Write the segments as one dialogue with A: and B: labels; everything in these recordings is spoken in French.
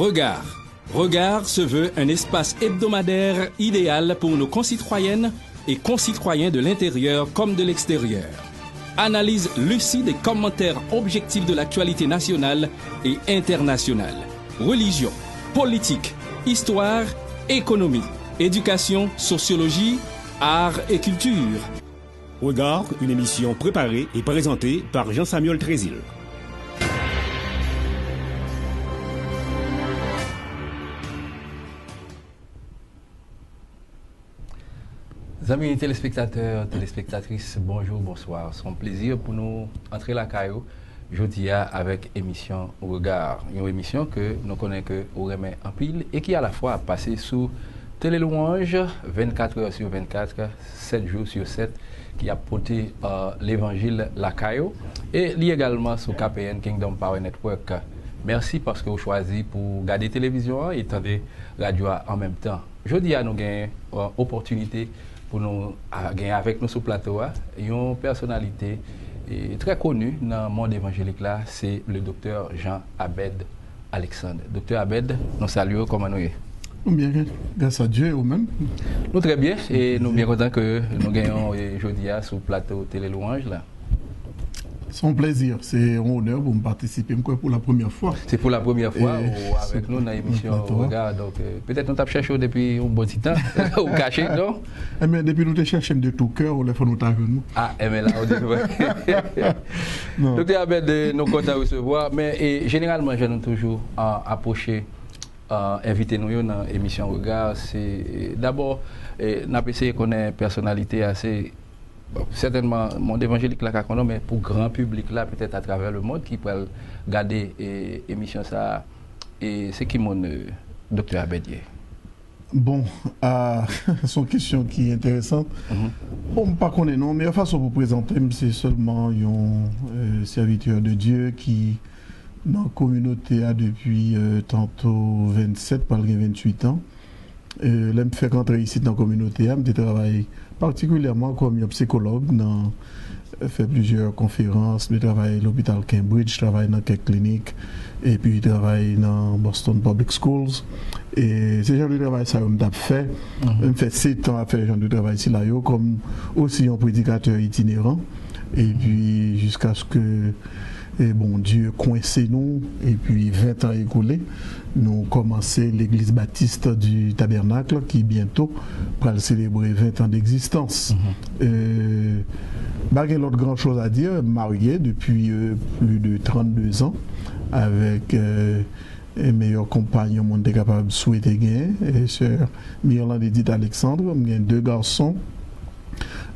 A: Regard. Regard se veut un espace hebdomadaire idéal pour nos concitoyennes et concitoyens de l'intérieur comme de l'extérieur. Analyse lucide et commentaires objectifs de l'actualité nationale et internationale. Religion, politique, histoire, économie, éducation, sociologie, art et culture.
B: Regard, une émission préparée et présentée par Jean-Samuel Trésil.
C: Amis téléspectateurs, téléspectatrices, bonjour, bonsoir. C'est un plaisir pour nous entrer la caillou jeudi avec émission Regard. Une émission que nous connaissons que vous remet en pile et qui à la fois a passé sous Télé Louange 24 heures sur 24, 7 jours sur 7, qui a porté l'évangile la caillou et lié également sur KPN Kingdom Power Network. Merci parce que vous choisi pour garder la télévision et tendre radio en même temps. Jeudi, nous avons opportunité pour nous gagner avec nous sur le plateau, une personnalité très connue dans le monde évangélique là, c'est le docteur Jean Abed Alexandre. Docteur Abed, nous saluons, comment nous est?
D: Bien, grâce à Dieu ou même.
C: Nous très bien et nous sommes bien contents que nous gagnons aujourd'hui sur le plateau Télé Louange là.
D: C'est un plaisir, c'est un honneur pour me participer pour la première fois.
C: C'est pour la première fois avec nous dans l'émission Regard. Donc peut-être nous t'avons cherché depuis un bon petit temps, ou caché, non?
D: Mais depuis nous te cherchons de tout cœur, on les fait nous nous.
C: Ah, mais là, on dit que Docteur Abed, nous comptons recevoir, mais généralement, je nous toujours approché, invité nous dans l'émission Regard. C'est d'abord, nous avons essayé de connaître une personnalité assez. Bon, certainement, monde évangélique là, mais pour le grand public là, peut-être à travers le monde, qui peut regarder l'émission ça. Et c'est qui mon docteur Abedier?
D: Bon, c'est une question qui est intéressante. Bon, pas qu'on est non, mais la façon pour présenter, c'est seulement un serviteur de Dieu qui, dans la communauté, a depuis tantôt 27, pas 28 ans. Là, je fais rentrer ici dans la communauté, je travaille particulièrement comme psychologue, je fais plusieurs conférences, je travaille à l'hôpital Cambridge, je travaille dans quelques cliniques, et puis je travaille dans Boston Public Schools. Et c'est genre de travail ça que je fait. Je fais 7 ans à faire ce genre de travail ici, là, comme aussi un prédicateur itinérant. Et puis jusqu'à ce que bon Dieu coincé nous, et puis 20 ans écoulés, nous commençons l'église baptiste du Tabernacle qui bientôt va célébrer 20 ans d'existence. Pas l'autre grand chose à dire, marié depuis plus de 32 ans avec un meilleur compagnon monde est capable de souhaiter gagner, sœur Myrland Edith Alexandre, j'ai 2 garçons.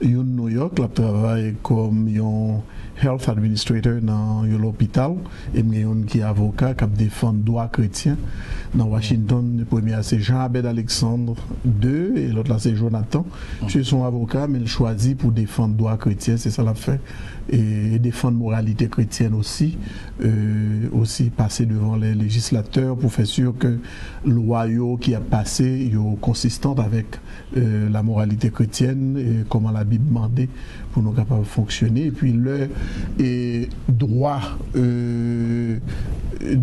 D: Une New York, là travaille comme un health administrator dans l'hôpital, et une qui est avocat qui défend le droit chrétien dans Washington. Le premier c'est Jean Abed Alexandre II et l'autre là c'est Jonathan. Je suis son avocat, mais il choisit pour défendre le droit chrétien, c'est ça l'a fait, et défendre la moralité chrétienne aussi, aussi passer devant les législateurs pour faire sûr que le royaume qui a passé est consistant avec la moralité chrétienne et comment la Bible demandait pour nous capables de fonctionner. Et puis le droit de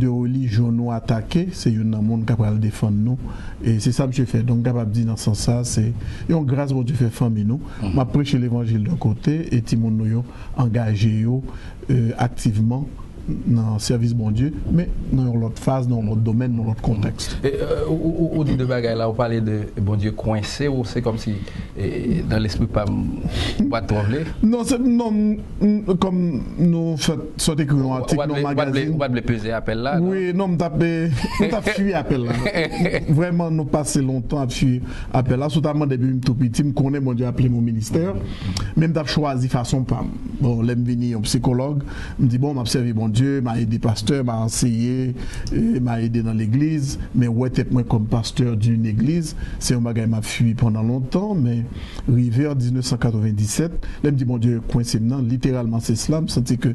D: religion nous attaquer, c'est un monde capable de défendre nous. Et c'est ça que je fais. Donc capable de dire dans ce sens, c'est une grâce pour Dieu fait famille nous. M'a prêché l'évangile d'un côté et Timon nous engagé activement dans le service bon Dieu, mais dans l'autre phase, dans l'autre domaine, dans l'autre contexte.
C: Ou dit de bagaille là, on parlait de bon Dieu coincé, ou c'est comme si dans l'esprit pas trembler?
D: Non, comme nous faisons écrire un article dans le magazine.
C: On va le peser appel là?
D: Oui, non, nous avons fui appel là. Vraiment, nous passons longtemps à fuir appel là, notamment depuis tout petit, je connais mon Dieu appelé mon ministère, même d'ab choisi façon pas. Bon, l'aime venir un psychologue, me dit bon, m'a observé bon Dieu, m'a aidé pasteur, m'a enseigné, m'a aidé dans l'église, mais ouais, peut-être moi comme pasteur d'une église, c'est un bagage m'a fui pendant longtemps, mais arrivé en 1997, là me dit mon Dieu coincé maintenant, littéralement c'est cela, me sentis que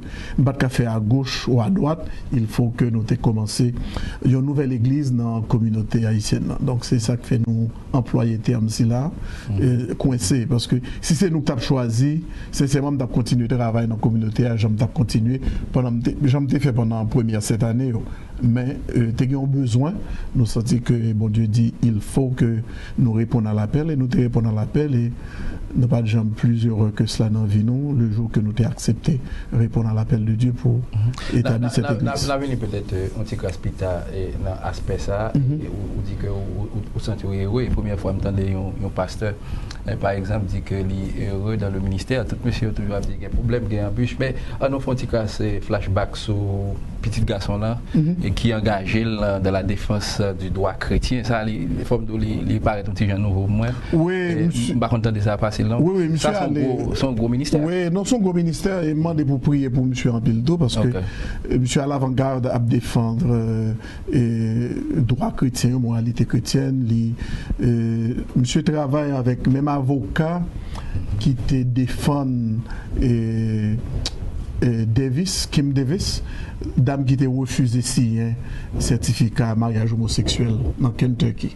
D: pas de café à gauche ou à droite, il faut que nous ayons commencé une nouvelle église dans la communauté haïtienne. Donc c'est ça qui fait nous employer terme si là, coincé, parce que si c'est nous qui avons choisi, sincèrement, nous avons continué de travailler dans la communauté, j'avons continué pendant j'en ai fait pendant la première cette année, mais tu as besoin, nous sentis que bon Dieu dit il faut que nous répondions à l'appel et nous te répondons à l'appel et nous pas de gens plus heureux que cela dans la vie nous, le jour que nous t'ai accepté répondre à l'appel de Dieu pour établir cette église.
C: L'avenir peut-être un petit caspita dans l'aspect ça, ou dit que vous sentez heureux, et première fois m'entendez un pasteur par exemple dit que il est heureux dans le ministère, tout monsieur toujours dit qu'il y a un problème, qu'il y a un bûche, mais on nous fait un petit flashback sur petit garçon là et qui est engagé dans la défense du droit chrétien, ça les formes de il paraît un petit jeune nouveau moins.
D: Oui, monsieur.
C: Pas content de ça passer là.
D: Oui, monsieur.
C: Ça son gros ministère.
D: Oui, non, son gros ministère et demandé pour prier pour monsieur en pile d'eau parce que monsieur à l'avant-garde à défendre droit chrétien, moralité chrétienne, monsieur travaille avec même avocat qui te défend Kim Davis, dame qui t'a refusé signer certificat mariage homosexuel dans Kentucky.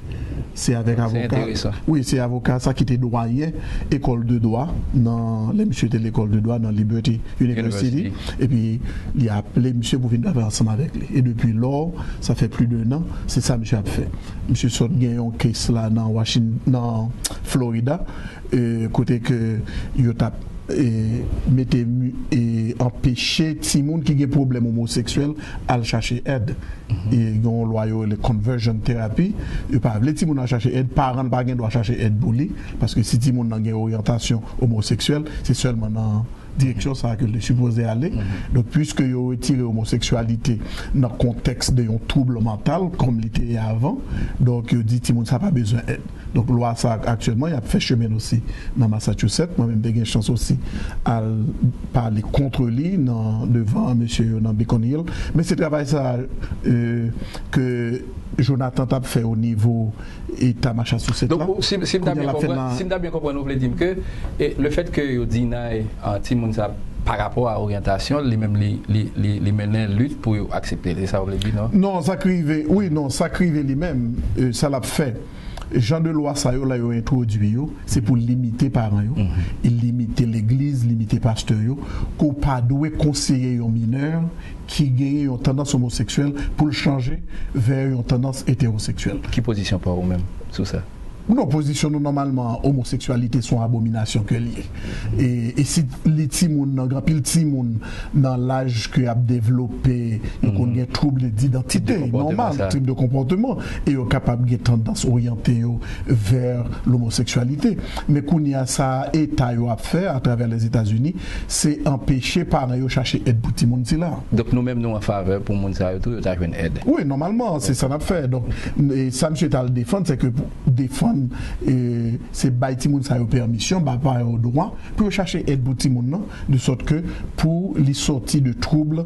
D: C'est avec avocat. Oui, c'est avocat ça qui était doyen école de droit dans les monsieur de l'école de droit dans Liberty University et puis il a appelé monsieur pour venir travailler ensemble avec lui et depuis lors ça fait plus d'1 an, c'est ça monsieur a fait. Monsieur sort gagné un case là dans Washington dans Florida côté que il a mettez et empêcher Timoun qui a des problèmes homosexuels à chercher aide. Et on loyaux les conversion thérapie, il pas les Timoun à chercher aide, parents pas doit chercher aide pour lui parce que si Timoun a une orientation homosexuelle, c'est seulement dans direction ça que les supposé aller. Donc puisque ils ont retiré l'homosexualité dans le contexte d'un trouble mental comme l'était avant, donc ils dit Timoun ça pas besoin d'aide. Donc loi ça actuellement il a fait chemin aussi dans Massachusetts, moi-même j'ai une chance aussi à parler contre lui devant monsieur dans Beacon Hill, mais c'est travail ça que Jonathan t'a fait au niveau État Massachusetts. Donc
C: si m'as bien compris, vous voulez dire que le fait que vous dites Timoun ça par rapport à l'orientation, les mêmes lutte pour accepter, c'est ça vous voulez dire non?
D: Non, ça crive, oui non, ça crive lui-même, ça l'a fait. Jean de loi ça là yo introduit c'est pour limiter parents yo et limiter l'église limiter pasteur yo qu'on pas doit conseiller un mineur qui gagne une tendance homosexuelle pour le changer vers une tendance hétérosexuelle.
C: Qui position par vous-même sur ça?
D: Nous positionnons normalement homosexualité sont abomination que lié et si les timoun grand pile timoun dans l'âge que a développé qu'on a trouble d'identité normal type de comportement et est capable de tendance orientée vers l'homosexualité mais qu'on y a ça état a fait à travers les États-Unis c'est empêcher parents yo chercher aide pour timoun là.
C: Donc nous même nous en faveur pour moun ça tout ta joindre aide.
D: Oui normalement c'est ça n'a fait donc et ça monsieur t'a le défendre c'est que pour défendre c'est bail timoun ça a permission bah pas au droit pour chercher aide pour timoun de sorte que pour les sorties de troubles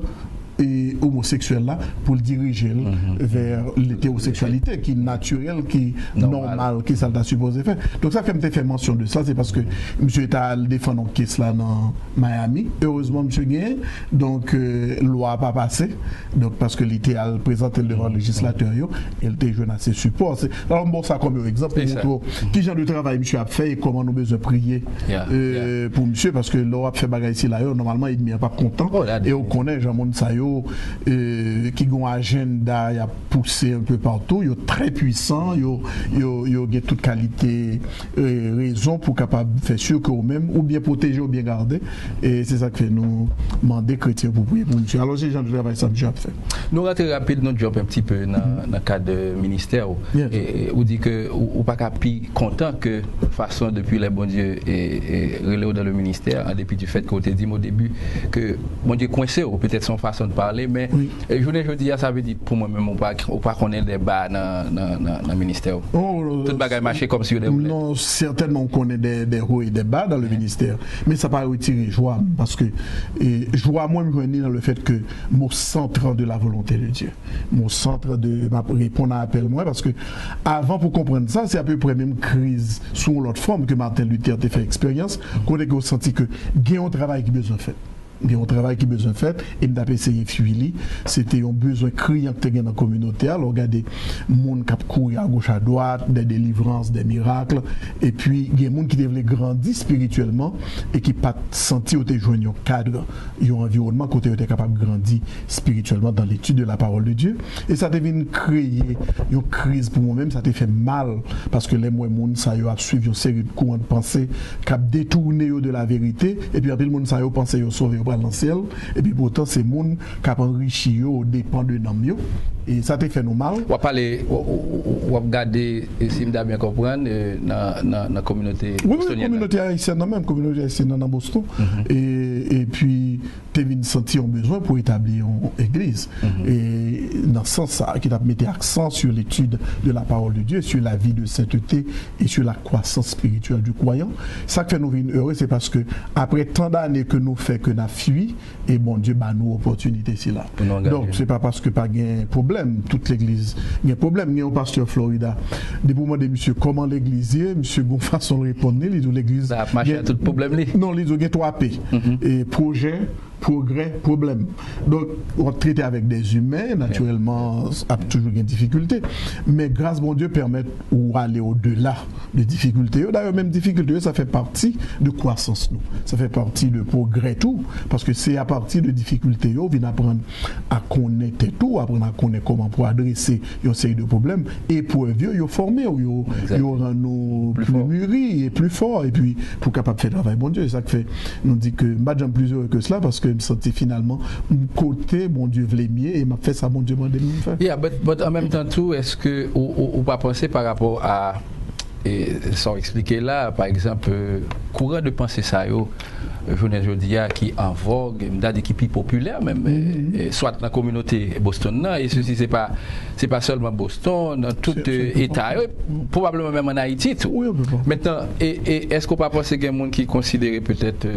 D: et homosexuel là pour le diriger vers l'hétérosexualité qui est naturelle, qui est normale, qui ça t'a supposé faire. Donc ça fait me fait mention de ça, c'est parce que monsieur est à défendre une caisse là dans Miami. Heureusement monsieur gagne, donc loi pas passé. Donc parce que l'était à présenter devant le législateur et il était jeune à ses supports. Alors bon ça comme exemple pour qui genre de travail monsieur a fait et comment nous besoin prier pour monsieur parce que l'on a fait bagarre ici là normalement il n'est pas content et on connaît Jean monde ça qui ont un agenda y a poussé un peu partout, ils sont très puissants, ils ont toute qualité raison pour capable faire sûr que eux-mêmes ou bien protéger ou bien garder et c'est ça que fait nous demander chrétiens pour prier pour monsieur. Alors ces gens de travail ça déjà fait.
C: Nous ratons rapide notre job un petit peu dans le cadre du ministère et on dit que ou pas capi content que façon depuis les bon Dieu et relais dans le ministère en dépit du fait que vous dit au début que bon Dieu coincé ou peut-être son façon de parler mais je dis ça veut dire pour moi même on pas connaître des bas dans le ministère. Tout bagaille marché comme si
D: non certainement on connaît des hauts et des bas dans le ministère mais ça pas retirer joie parce que joie moi me dans le fait que mon centre de la volonté de Dieu mon centre de ma répondre à appel moi parce que avant pour comprendre ça c'est à peu près même crise sous l'autre forme que Martin Luther a fait expérience qu'on a senti que il y a un travail qui besoin fait Il y a un travail qui a besoin de faire et m'a essayé de fuir. C'était un besoin criant que dans la communauté. Alors, regardez, les gens qui courent à gauche à droite, des délivrances, des miracles. Et puis, il y a des gens qui devaient grandir spirituellement et qui n'ont pas senti qu'ils joignent un cadre, un environnement côté étaient capables de grandir spirituellement dans l'étude de la parole de Dieu. Et ça devient créer une crise pour moi-même. Ça t'a fait mal parce que les gens ça a suivi une série de courants de pensée qui ont détourné de la vérité. Et puis, après, le monde ça a pensé qu'ils sauvé dans le ciel, et puis pourtant c'est monde qui a enrichi au dépend de nam yo, et ça te fait nous mal.
C: On va parler, on va regarder si je bien comprendre dans la communauté
D: bostonienne. Oui, la communauté haïtienne, même communauté haïtienne dans Boston. Et puis tu as senti un besoin pour établir une église. Et dans ce sens, qui a mis accent sur l'étude de la parole de Dieu, sur la vie de sainteté et sur la croissance spirituelle du croyant. Ça qui fait nous vivre heureux, c'est parce que après tant d'années que nous fait que nous fui, et bon Dieu bah nous opportunité ici là. Donc c'est pas parce que pas un problème, toute l'église il y a un problème. Il y a un pasteur Florida des moments de monsieur comment l'église est, monsieur gon façon de répondre, il dit l'église
C: ça a marché tout problème li.
D: Non, il dit 3 P et projet, progrès, problème. Donc, on traite avec des humains, naturellement, a toujours une difficulté. Mais grâce, bon Dieu, permet ou aller au-delà des difficultés. D'ailleurs, même difficultés, ça fait partie de croissance, nous. Ça fait partie de progrès, tout. Parce que c'est à partir de difficultés, on vient apprendre à connaître tout, apprendre à connaître comment pour adresser une série de problèmes. Et pour vieux, ils former, ils rend nous plus mûris et plus forts. Et puis, pour capable de faire le travail, bon Dieu, c'est ça que fait, nous dit que, pas de plus heureux que cela, parce que me sentais finalement côté mon Dieu voulait mieux et m'a fait ça mon Dieu m'a demandé de faire.
C: Yeah, but en même temps tout, est-ce que ou pas penser par rapport à sans expliquer là, par exemple, courant de pensée ça yo aujourd'hui qui en vogue, dans qui plus populaire même, soit dans la communauté Boston et ceci c'est pas seulement Boston, dans tout État, probablement même en Haïti tout.
D: Oui,
C: maintenant, et est-ce qu'on peut penser qu'il y a des gens qui considèrent peut-être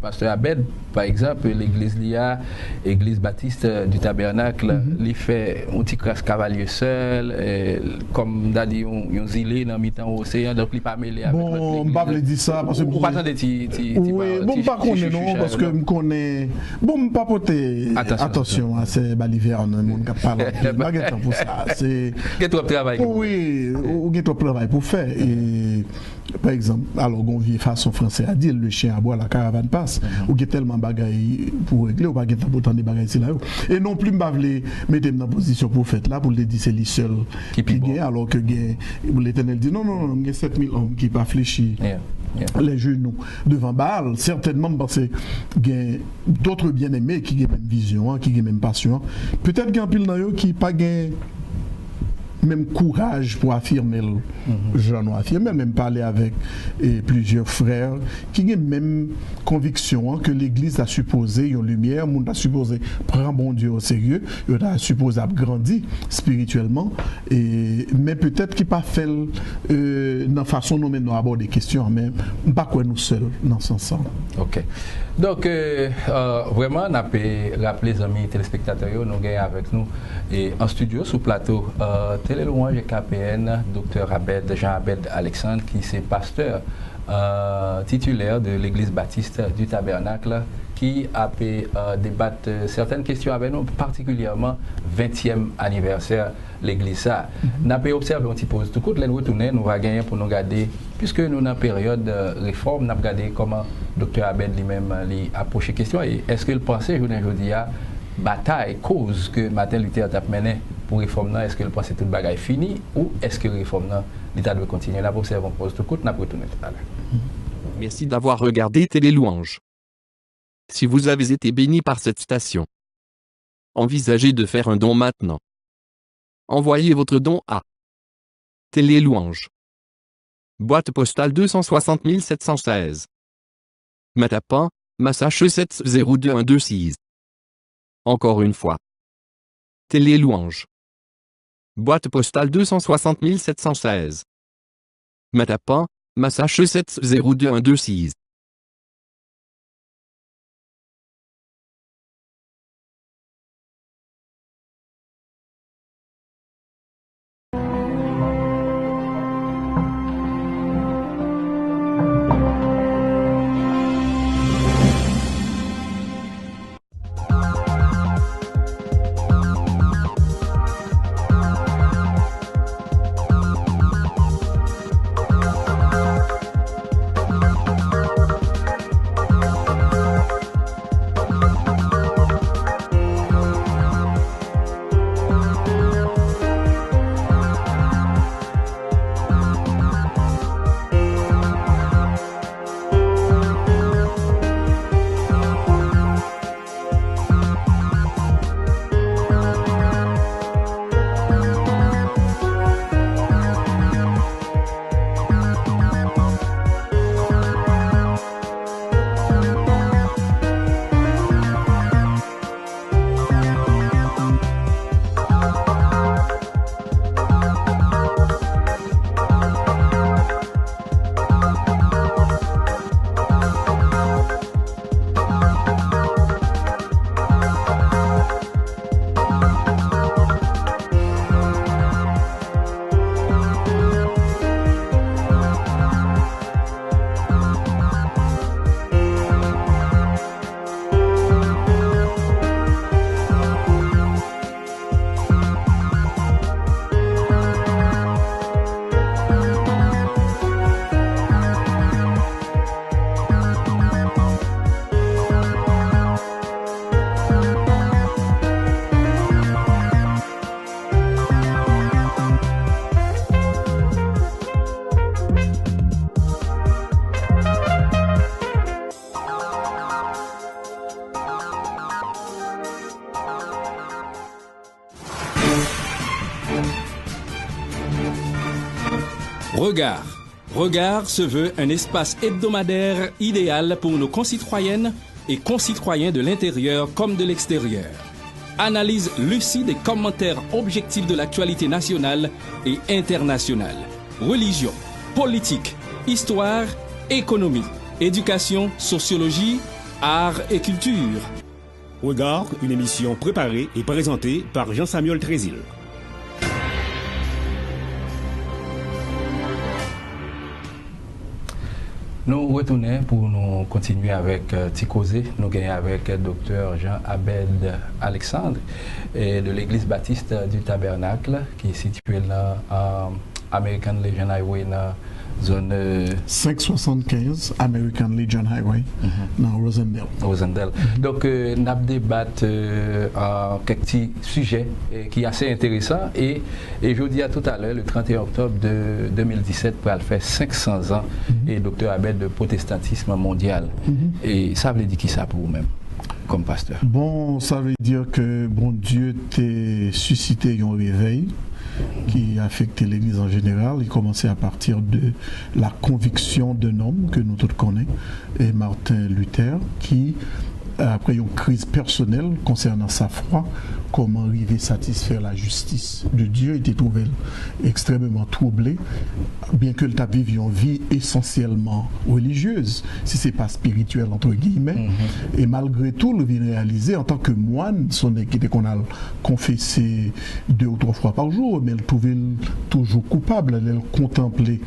C: Pasteur Abed, par exemple, l'église Lia, l'église baptiste du tabernacle, il fait un petit crasse cavalier seul, comme Dali, on zilé dans mi-temps au océan, donc il pas mêlé avec notre église.
D: Bon, on va dire ça parce que
C: vous pas attendre
D: oui, bon pas connaître non parce que me connaît bon pas porter attention à ces balivernes monde qui parle pas gain pour ça, c'est
C: trop travail.
D: Oui, ou gain trop travail pour faire et par exemple, alors on vit façon français à dire le chien à boire la caravane passe ou qu'il y a tellement de bagailles pour régler ou pas qu'il y a autant de bagailles là et non plus m'pa vle mettre dans position pour faire là pour le dire c'est lui seul qui gagne alors que l'Éternel dit non il y a 7000 hommes qui pas fléchir les genoux devant Baal certainement parce que y a d'autres bien-aimés qui ont même vision qui ont même passion peut-être qu'il y a un pile dans eux qui pas gain même courage pour affirmer j'en ai affirmé, même parler avec plusieurs frères qui ont même conviction que l'église a supposé une lumière, monde a supposé prendre bon Dieu au sérieux, il a supposé grandir spirituellement mais peut-être qu'il pas fait dans façon nous même aborder des questions même pas quoi nous seuls dans ce sens.
C: OK. Donc vraiment on a rappeler les amis téléspectateurs nous gagnons avec nous et en studio sous plateau Télé Louange KPN, Dr Abed, Jean Abed Alexandre, qui est pasteur titulaire de l'église baptiste du tabernacle, qui a pu débattre certaines questions avec nous, particulièrement 20e anniversaire l'église ça. Nous avons observé un petit peu tout coup, nous retourner, nous va gagner pour nous garder, puisque nous dans la période de réforme, nous avons regardé comment Dr Abed lui-même approche les questions et est-ce qu'il pensait aujourd'hui à bataille, cause que Martin Luther a mené pour réforme, est-ce que le procès toute bagaille fini ou est-ce que réforme l'État doit continuer là pour observer pose tout coup n'a pas retourné tout à l'heure.
E: Merci d'avoir regardé Télé Louange. Si vous avez été béni par cette station, envisagez de faire un don maintenant. Envoyez votre don à Télé Louange, boîte postale 260 716, Mattapan, Massachusetts 02126. Encore une fois. Télé Louange. Boîte postale 260 716. Mattapan, Massachusetts 02126.
A: Regard. Regard se veut un espace hebdomadaire idéal pour nos concitoyennes et concitoyens de l'intérieur comme de l'extérieur. Analyse lucide et commentaires objectifs de l'actualité nationale et internationale. Religion, politique, histoire, économie, éducation, sociologie, art et culture.
B: Regard, une émission préparée et présentée par Jean-Samuel Trésil.
C: Nous retournons pour nous continuer avec Ticosé. Nous gagnons avec Dr Jean-Abed Alexandre de l'Église baptiste du Tabernacle qui est située là à American Legion Highway dans zone
D: 575 American Legion Highway dans Rosendale.
C: Donc nous avons débattu quelques petits sujets qui sont assez intéressants et je vous dis à tout à l'heure, le 31 octobre de 2017 pour faire 500 ans et Dr Abed de protestantisme mondial. Et ça veut dire qui ça pour vous-même comme pasteur?
D: Bon, ça veut dire que bon Dieu t'a suscité un réveil qui a affecté l'Église en général. Il commençait à partir de la conviction d'un homme que nous tous connaissons, et Martin Luther, qui, après une crise personnelle concernant sa foi, comment arriver à satisfaire la justice de Dieu, était trouvé extrêmement troublé, bien que le t'a vécu une vie essentiellement religieuse, si c'est pas spirituel entre guillemets, et malgré tout, le vient réaliser en tant que moine, son équité qu'on a confessé 2 ou 3 fois par jour, mais elle trouvait toujours coupable, elle contemplait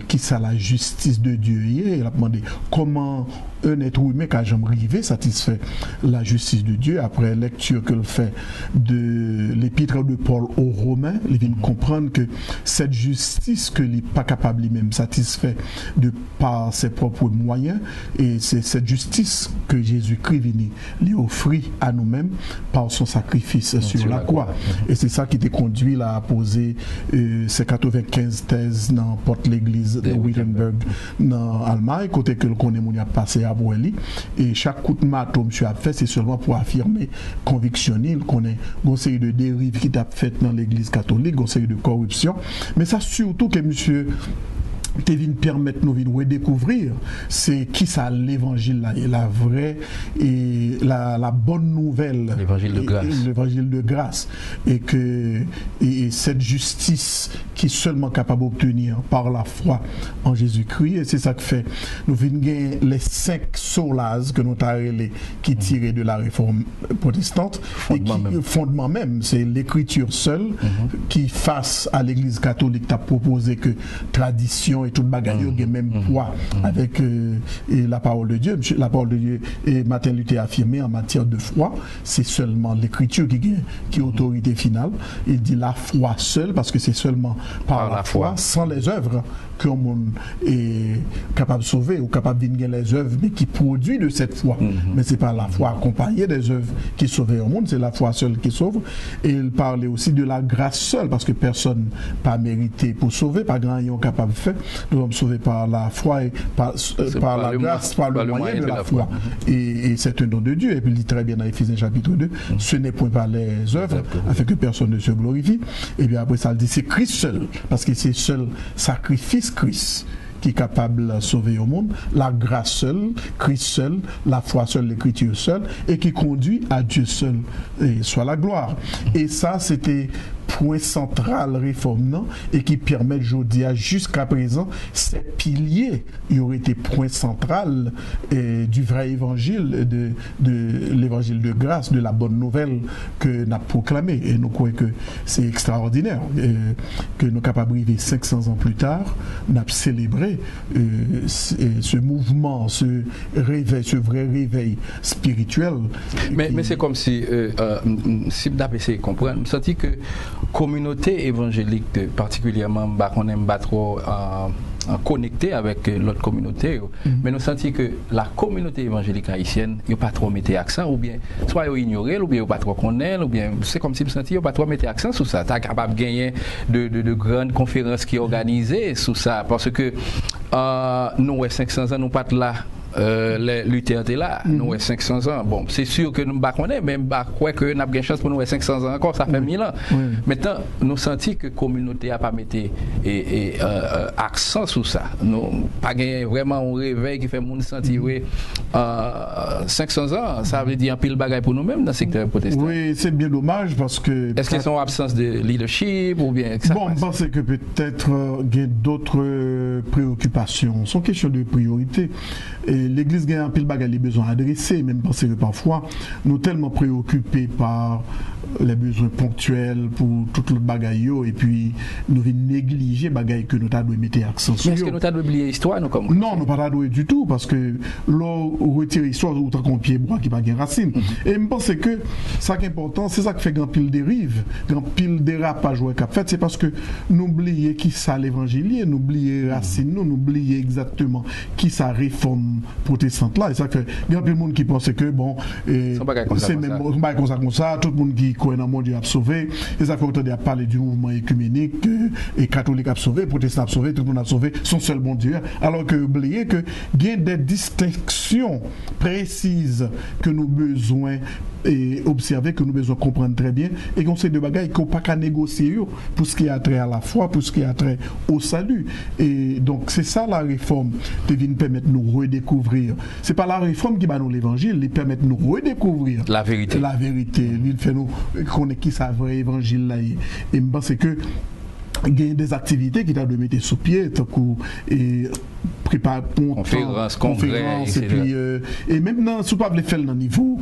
D: qui ça la justice de Dieu est, elle a demandé comment un être humain qui a jamais arrivé satisfait la justice de Dieu. Après lecture que le fait de l'épître de Paul aux Romains, il vient comprendre que cette justice que il n'est pas capable lui-même satisfait de par ses propres moyens, et c'est cette justice que Jésus-Christ vient lui offrir à nous-mêmes par son sacrifice sur la croix. Et c'est ça qui t'a conduit là à poser ces 95 thèses dans porte l'église de Wittenberg dans Allemagne, côté que le connaît mon a passé à Boeli, et chaque coup de marteau monsieur a fait, c'est seulement pour affirmer convictionner, il connaît une série de dérives qui t'a fait dans l'église catholique, une série de corruption, mais ça surtout que monsieur te vient permettre nous de redécouvrir c'est qui ça l'évangile là, et la vraie et la bonne nouvelle, l'évangile de grâce, et que cette justice qui est seulement capable d'obtenir par la foi en Jésus-Christ, et c'est ça que fait nous venons gagner les 5 solas que nous avons qui tirent de la réforme protestante, fondement même c'est l'écriture seule qui face à l'église catholique t'a proposé que tradition et tout bagaille a même poids avec et la parole de Dieu. La parole de Dieu, et Martin Luther a affirmé en matière de foi, c'est seulement l'écriture qui est autorité finale. Il dit la foi seule, parce que c'est seulement par la foi, sans les œuvres, que le monde est capable de sauver ou capable de gagner les œuvres, mais qui produit de cette foi. Mais c'est pas la foi accompagnée des œuvres qui sauve au monde, c'est la foi seule qui sauve. Et il parlait aussi de la grâce seule, parce que personne pas mérité pour sauver, pas grand yon capable de faire. Nous sommes sauvés par la foi et par la grâce, par le moyen de la foi. Et c'est un don de Dieu. Et puis il dit très bien dans Éphésiens chapitre 2, ce n'est point par les œuvres, afin que personne ne se glorifie. Et bien après ça, il dit c'est Christ seul, parce que c'est seul sacrifice Christ qui est capable de sauver au monde, la grâce seule, Christ seul, la foi seule, l'écriture seule, et qui conduit à Dieu seul, et soit la gloire. Et ça, c'était point central réforme et qui permet aujourd'hui jusqu'à présent ces piliers y aurait été point central du vrai évangile de l'évangile de grâce, de la bonne nouvelle que nous avons proclamé, et nous croyons que c'est extraordinaire que nous sommes capables de vivre 500 ans plus tard, nous avons célébré ce mouvement, ce réveil, ce vrai réveil spirituel.
C: Mais c'est comme si si vous avez essayé de comprendre, je sens que communauté évangélique particulièrement on n'aime pas trop connecté avec l'autre communauté, mais nous sentons que la communauté évangélique haïtienne n'a pas trop mis accent, ou bien soit ils ignorent, ou bien ils pas trop connaissent, ou bien c'est comme si nous sentions pas trop mettre accent sur ça. Tu es capable de gagner de grandes conférences qui sont organisées sur ça, parce que nous, 500 ans, nous pas là Luther était là, nous avons 500 ans. Bon, c'est sûr que nous ne connaissons même pas quoi que nous avons une chance pour nous avoir 500 ans encore, ça fait 1000 ans. Maintenant, nous sentons que la communauté n'a pas mis accent sur ça. Nous pas vraiment un réveil qui fait nous sentir 500 ans, ça veut dire un pile bagaille pour nous-mêmes dans le secteur protestant.
D: Oui, c'est bien dommage parce que...
C: Est-ce qu'ils sont en absence de leadership ou bien...
D: Bon, je pense que peut-être il y a d'autres préoccupations. C'est une question de priorité. Et l'Église a un pile bagaille les besoins adressés, même parce que parfois, nous sommes tellement préoccupés par les besoins ponctuels pour toute le bagaille et puis nous venons négliger les bagailles que nous avons mettre accent sur.
C: Est-ce que nous avons oublié l'histoire nous comme
D: non, nous pas doué du tout parce que l'on retire l'histoire ou tant qu'on pied bois qui pas de racine. Et je pense que ça qui est important, c'est ça qui fait grand pile dérive, grand pile dérapage ouais qu'a fait, c'est parce que nous oublions qui ça l'évangile, nous oublions racine, nous oublions exactement qui ça réforme protestante là et ça fait grand pile monde qui pense que bon c'est même pas comme ça, tout le monde qui croit dans le monde a sauvé, et ça fait autant de parler du mouvement écuménique et catholique a sauvé, protestant a sauvé, tout le monde a sauvé, son seul bon Dieu. Alors que oubliez que il y a des distinctions précises que nous besoin et observer, que nous besoin comprendre très bien, et qu'on sait de bagailles qu'on pas qu'à négocier pour ce qui a trait à la foi, pour ce qui a trait au salut. Et donc c'est ça la réforme qui vient permettre de nous redécouvrir. C'est pas la réforme qui va nous l'évangile, il permet de nous redécouvrir
C: la vérité.
D: La vérité, il fait nous connaître qui ça vrai évangile là. Et je pense que il y a des activités qui doivent de mettre sous pied, et préparer conférence, et puis et même dans sous pas le faire dans niveau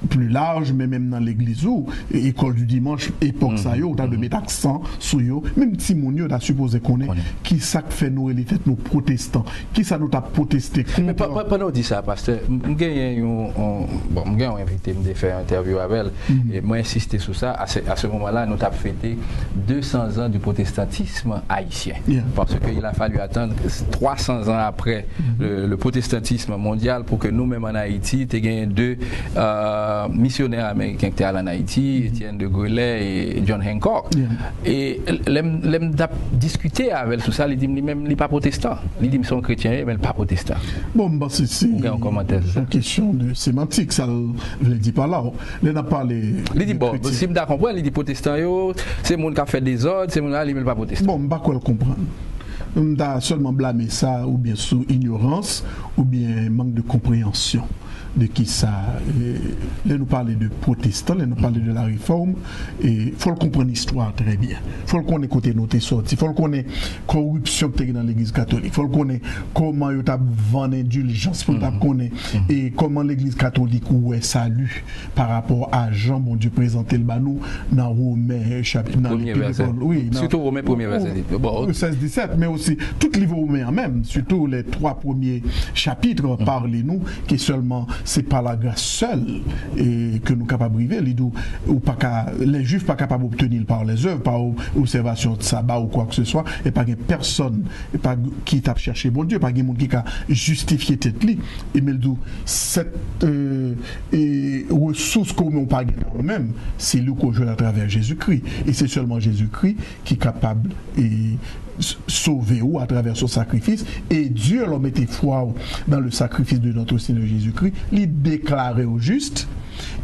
D: plus large, mais même dans l'église ou école du dimanche époque ça yo, on de mettre accent sur yo, même si mon yo t'a supposé connaître qui ça fait nous les têtes nous protestants, qui ça nous t'a protesté contre.
C: Mais pendant dit ça pasteur, m'gagne invité me faire interview avec elle et moi insister sur ça à ce moment-là nous t'a fêté 200 ans du protestantisme haïtien parce qu'il a fallu attendre 300 ans après le protestantisme mondial pour que nous-mêmes en Haïti t'ai gagné deux missionnaires américains qui étaient allés en Haïti, Étienne de Grelais et John Hancock. Et l'aime discuter avec tout ça, il dit même il pas protestant. Il dit ils sont chrétiens mais pas protestant.
D: Bon bah c'est une question de sémantique, ça je le dis pas là. Il n'a pas les
C: il dit bon, si me comprendre, il dit protestant yo, c'est monde qui a fait des ordres, c'est monde là il pas protestant.
D: Bon, pas quoi le comprendre. On a seulement blâmer ça ou bien sous ignorance ou bien manque de compréhension de qui ça. Là nous parler de protestants, là nous parler de la réforme, et faut le comprendre l'histoire très bien. Faut le connaître côté nous t'es sorti, faut le connaître corruption que dans l'église catholique, faut le connaître comment il t'a vendu indulgence, faut le connaître et comment l'église catholique où est salut par rapport à Jean bon Dieu présenté le banou dans Romains chapitre
C: premier verset. Oui, surtout Romains premier verset.
D: Bon 16-17 mais aussi tout le livre Romains même, surtout les 3 premiers chapitres parlez-nous qui est seulement c'est par la grâce seule et que nous capables de vivre ou pas les juifs pas capables d'obtenir par les œuvres, par observation de sabbat ou quoi que ce soit, et pas personne et pas qui t'a cherché bon Dieu, pas monde qui a justifié tête li et mais cette ressource qu'on n'a pas nous-mêmes, c'est lui qu'on joue à travers Jésus-Christ et c'est seulement Jésus-Christ qui est capable et sauver ou à travers son sacrifice, et Dieu leur mettait foi dans le sacrifice de notre Seigneur Jésus-Christ, il déclarait au juste,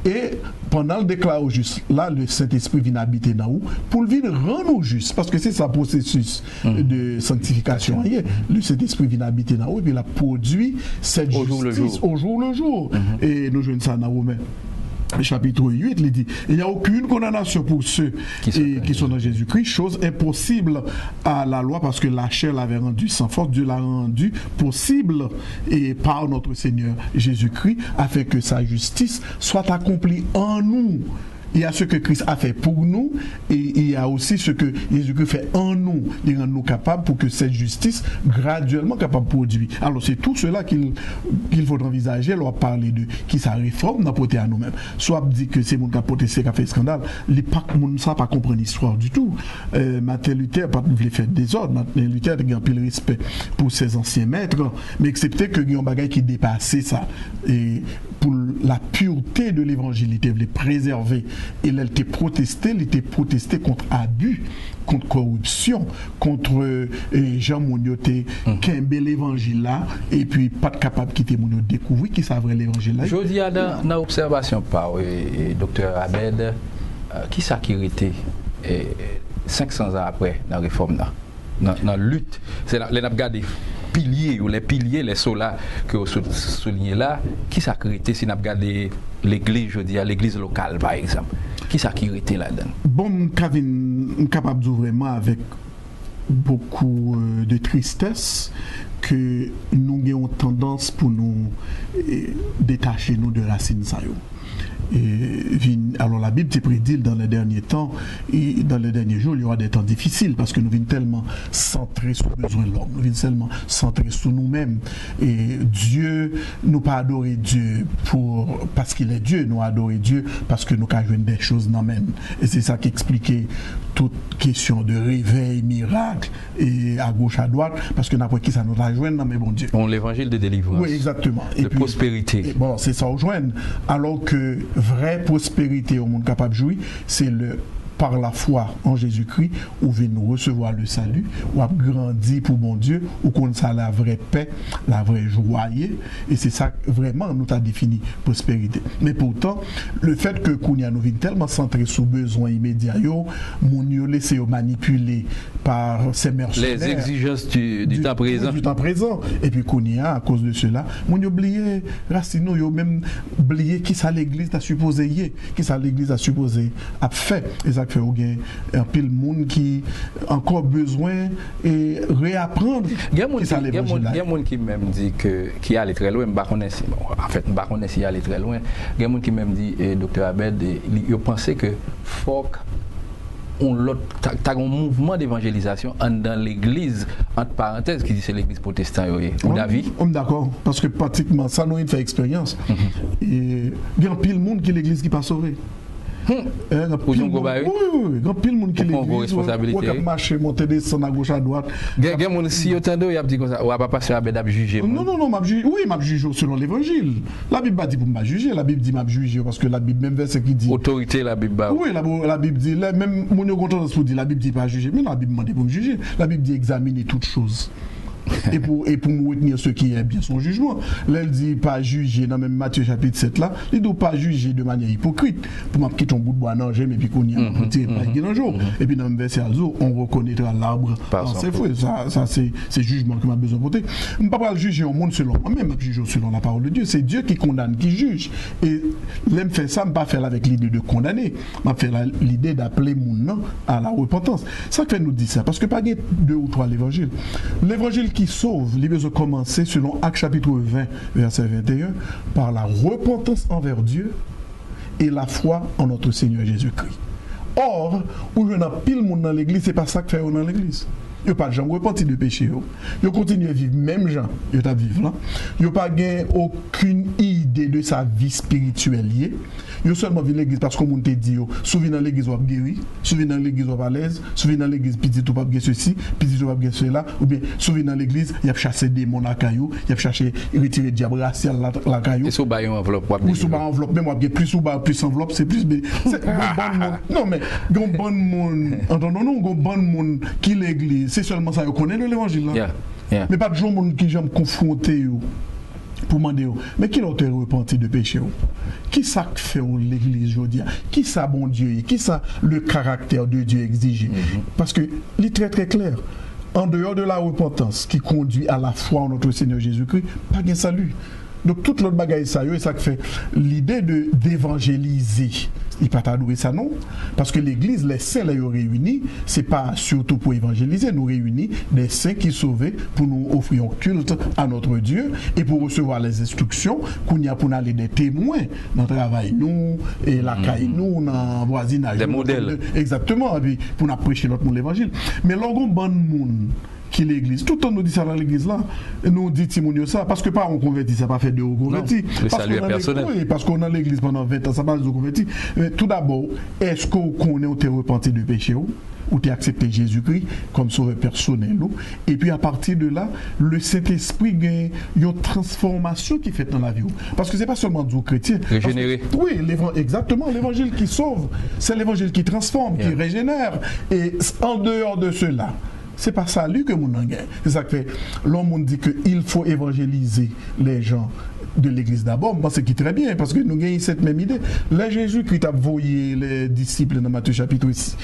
D: et pendant le déclarer au juste, là le Saint-Esprit vient habiter dans nous pour le venir rendre au juste, parce que c'est ça processus de sanctification. Le Saint-Esprit vient habiter dans nous et puis il a produit cette justice au jour le jour. Et nous jouons ça dans Romains. Chapitre 8, il dit il n'y a aucune condamnation pour ceux qui sont dans Jésus-Christ, chose impossible à la loi parce que la chair l'avait rendu sans force, Dieu l'a rendu possible et par notre Seigneur Jésus-Christ afin que sa justice soit accomplie en nous. Il y a ce que Christ a fait pour nous et il y a aussi ce que Jésus-Christ fait en nous, il rend nous capables pour que cette justice graduellement capable de produire. Alors c'est tout cela qu'il faut envisager, leur parler de qui ça réforme dans porter à nous-mêmes. Soit dit que c'est mon qui a protesté, qui a fait scandale, les pas ça pas comprendre l'histoire du tout. Martin Luther pas voulait faire des ordres, Martin Luther a un peu respect pour ses anciens maîtres, mais excepté que il y a un bagage qui dépassait ça et pour la pureté de l'évangile, il voulait préserver et elle était protesté contre abus, contre corruption, contre Jean Mounioté, qui a l'évangile là, et puis pas capable de quitter Mounio découvrir qui savait l'évangile là.
C: Je dis dans l'observation par docteur Abed, qui ça qui était 500 ans après dans la réforme là, dans la lutte, c'est les regardé piliers ou les piliers, les solas que vous soulignez là, qui ça qui était si nous regardé l'église, je dis à l'église locale par exemple, qui ça qui était là-dedans?
D: Bon, Kevin, capable de vraiment avec beaucoup de tristesse que nous avons tendance pour nous détacher nous de racines ça yo. Alors la Bible te prédit dans les derniers temps et dans les derniers jours il y aura des temps difficiles parce que nous venons tellement centrés sur le besoin de l'homme, nous venons tellement centrés sur nous-mêmes et Dieu, nous pas adorer Dieu parce qu'il est Dieu, nous adorer Dieu parce que nous avons des choses dans nous-mêmes et c'est ça qui expliquait toute question de réveil, miracle et à gauche à droite parce que n'importe qui ça nous a joindre dans mes bon Dieu.
C: Bon, l'évangile de délivrance.
D: Oui, exactement.
C: De prospérité.
D: Et bon, c'est ça au joindre. Alors que vraie prospérité au monde capable de jouir, c'est par la foi en Jésus-Christ, où vient nous recevoir le salut, où a grandi pour mon Dieu, où qu'on a la vraie paix, la vraie joie, et c'est ça vraiment nous a défini prospérité. Mais pourtant, le fait que Kounia nous vient tellement centré sur besoins immédiats, mon yo laissé manipuler par ses mercenaires.
C: Les exigences du temps présent.
D: Du temps présent. Et puis Kounia, à cause de cela, mon yo oublié racino, yo même oublié qui ça l'église a supposé y, qui ça l'église a supposé a fait. Et ça fait un pile monde qui encore besoin et réapprendre.
C: Il y a des gens qui même dit que qui allait très loin, en fait, je ne sais pas s'il allait très loin. Il y a des gens qui même dit docteur Abed, il pensait que faut un mouvement d'évangélisation dans l'église, entre parenthèses, qui dit c'est l'église protestante. Ou d'avis?
D: On est d'accord, parce que pratiquement ça nous fait expérience. Et il y a un pile monde qui l'église qui pas sauvé.
C: Oui,
D: grand pile monde qui l'église
C: responsabilité.
D: Marcher, monter, descendre à gauche à droite.
C: Si autant il a dit comme ça, on va pas passer à Abed juger.
D: Non, m'a juger selon l'évangile. La Bible pas dit pour m'a juger, la Bible dit m'a juger parce que la Bible même verset qui dit
C: autorité la Bible.
D: Oui, la Bible dit même mon yo content pour dire la Bible dit pas juger, mais la Bible demande pour me juger. La Bible dit examiner toutes choses. et pour me retenir ce qui est bien son jugement. Là, elle dit pas juger dans même Matthieu chapitre 7 là, il ne doit pas juger de manière hypocrite. Pour m'appliquer ton bout de bois non j'aime et puis qu'on y a un petit un jour. Et puis dans le verset Alzo, on reconnaîtra l'arbre par ses fruits. Ça c'est jugement que m'a besoin de porter. Je ne peux pas juger au monde selon moi-même, je juge selon la parole de Dieu. C'est Dieu qui condamne, qui juge. Et l'aime faire ça, je ne pas faire avec l'idée de condamner, je faire l'idée d'appeler mon nom à la repentance. Ça fait nous dire ça parce que pas 2 ou 3 l'évangile. L'évangile qui sauve, il besoin de commencer selon Actes chapitre 20, verset 21, par la repentance envers Dieu et la foi en notre Seigneur Jésus-Christ. Or, où je n'ai pile monde dans l'église, c'est pas ça que fait dans l'église. Yo pas de gens repenti de péché yo continue à vivre même gens yo ta vivre là yo pas gain aucune idée de sa vie spirituelle yo seulement vient l'église parce que monde te dit yo souviens dans l'église ou guéri souviens dans l'église ou à l'aise souviens dans l'église petit ou pas bien ceci petit ou pas bien cela ou bien souviens dans l'église il y a cherché démon à caillou il y a cherché retirer diable racial la caillou
C: et sous ba enveloppe
D: ou sous ba enveloppe même plus ou ba plus enveloppe c'est plus c'est bon monde non mais bon monde entendons-nous bon monde qui l'église c'est seulement ça, vous connaissez l'évangile là. Mais pas de gens qui j'aime confronter pour demander mais qui l'auteur repenti de péché qui ça fait l'église aujourd'hui qui ça bon Dieu qui ça le caractère de Dieu exige parce que il est très très clair en dehors de la repentance qui conduit à la foi en notre Seigneur Jésus-Christ pas de salut. Donc toute l'autre bagaille ça et ça fait l'idée d'évangéliser il pas t'adouer ça non parce que l'église les saints les réunis c'est pas surtout pour évangéliser nous réunis des saints qui sauvés pour nous offrir un culte à notre Dieu et pour recevoir les instructions qu'on y a pour aller des témoins dans le travail nous et la caille nous dans voisinage
C: des modèles
D: exactement et puis pour nous prêcher l'autre monde l'évangile mais l'orgon bon monde qui l'église. Tout le temps nous dit ça dans l'église là. Et nous dit Timounio ça parce que pas on convertit, ça pas fait de convertis.
C: Le salut est personnel.
D: Oui, parce qu'on a l'église pendant 20 ans, ça pas de convertis. Tout d'abord, est-ce qu'on connaît ou t'es repenti de péché ou t'es accepté Jésus-Christ comme sauveur personnel? Et puis à partir de là, le Saint-Esprit gagne une transformation qui est faite dans la vie. Parce que c'est pas seulement du chrétien.
C: Régénéré.
D: Oui, exactement. L'évangile qui sauve, c'est l'évangile qui transforme, qui régénère. Et en dehors de cela, c'est pas salut que mon gagne. C'est ça que fait. L'homme dit qu'il faut évangéliser les gens de l'église d'abord. Moi, c'est qui très bien parce que nous gagnons cette même idée. Là, Jésus-Christ a envoyé les disciples dans Matthieu chapitre 10.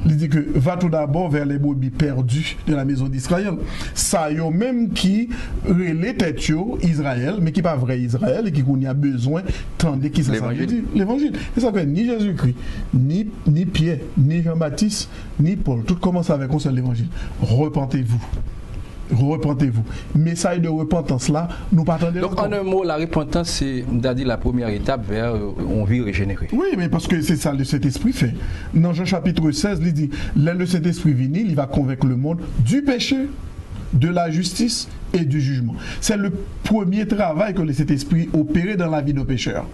D: Il dit que va tout d'abord vers les brebis perdues de la maison d'Israël. Ça y a même qui relève tête Israël, mais qui n'est pas vrai Israël et qui a besoin tandis qui ça veut dire l'évangile. C'est ça que ni Jésus-Christ, ni Pierre, ni Jean-Baptiste, ni Paul, tout commence avec un seul évangile. Repentez-vous. Repentez-vous. Message de repentance là, nous partons de.
C: Donc en un mot, la repentance, c'est la première étape vers une vie régénérée.
D: Oui, mais parce que c'est ça le Saint-Esprit fait. Dans Jean chapitre 16, il dit, là le Saint-Esprit vient, il va convaincre le monde du péché, de la justice et du jugement. C'est le premier travail que le Saint-Esprit opère dans la vie de pécheur.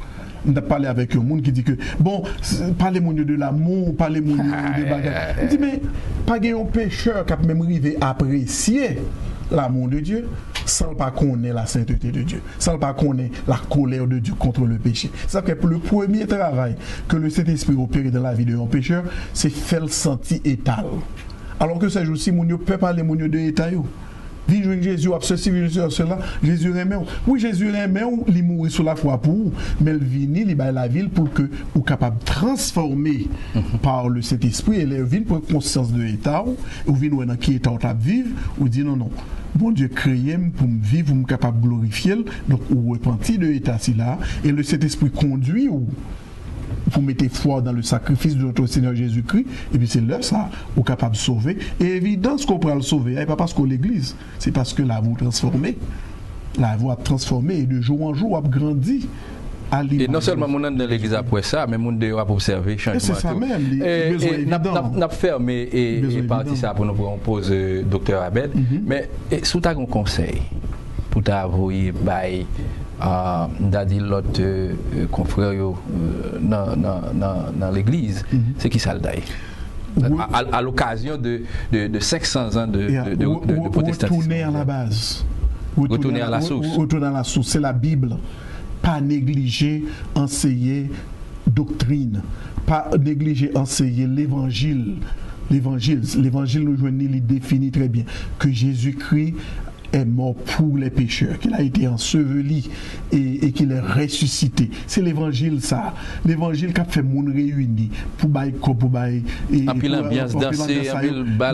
D: On a parlé avec un monde qui dit que, bon, parlez-moi de l'amour, parlez-moi de bagarre. Il dit, mais pas un pécheur qui a même arrivé à apprécier l'amour de Dieu sans pas connaître la sainteté de Dieu, sans pas connaître la colère de Dieu contre le péché. C'est que le premier travail que le Saint-Esprit opère dans la vie d'un pécheur, c'est faire le sentir étal. Alors que ces jours-ci, mon Dieu peut parler de état. Vivre Jésus, ceci, cela, Jésus aimait. Oui, Jésus aimait, il mourit sur la croix pour vous, mais il vient, il va la ville pour que vous capable de transformer par le Saint-Esprit et les villes pour conscience de l'état, ou venir dans qui état on t'a vivre, ou dit non, bon Dieu créé pour me vivre, pour me capable de glorifier, donc vous repentez de l'état si là, et le Saint-Esprit conduit ou vous mettez foi dans le sacrifice de notre Seigneur Jésus-Christ, et puis c'est là ça, vous êtes capable de sauver. Et évidemment, ce qu'on peut le sauver, c'est pas parce qu'on l'église, c'est parce que là, vous transformez. Là, vous avez transformé, et de jour en jour, vous avez grandi.
C: Et non seulement mon dans l'église après ça, mais mon dehors a observé changement.
D: C'est ça même.
C: Et n'a fermé et parti ça pour nous poser docteur Abed. Mais sous ta conseil pour t'avouer bail dit l'autre confrère dans l'église, c'est qui ça le dit à l'occasion de 500 ans de protestantisme.
D: Retourner à la base.
C: Retourner à la source.
D: Retourner à la source, c'est la Bible. Pas négliger, enseigner doctrine. Pas négliger, enseigner l'évangile. L'évangile nous joignit, il définit très bien que Jésus-Christ est mort pour les pécheurs, qu'il a été enseveli et qu'il est ressuscité. C'est l'évangile ça. L'évangile qui a fait monde réuni pour
C: l'ambiance danser,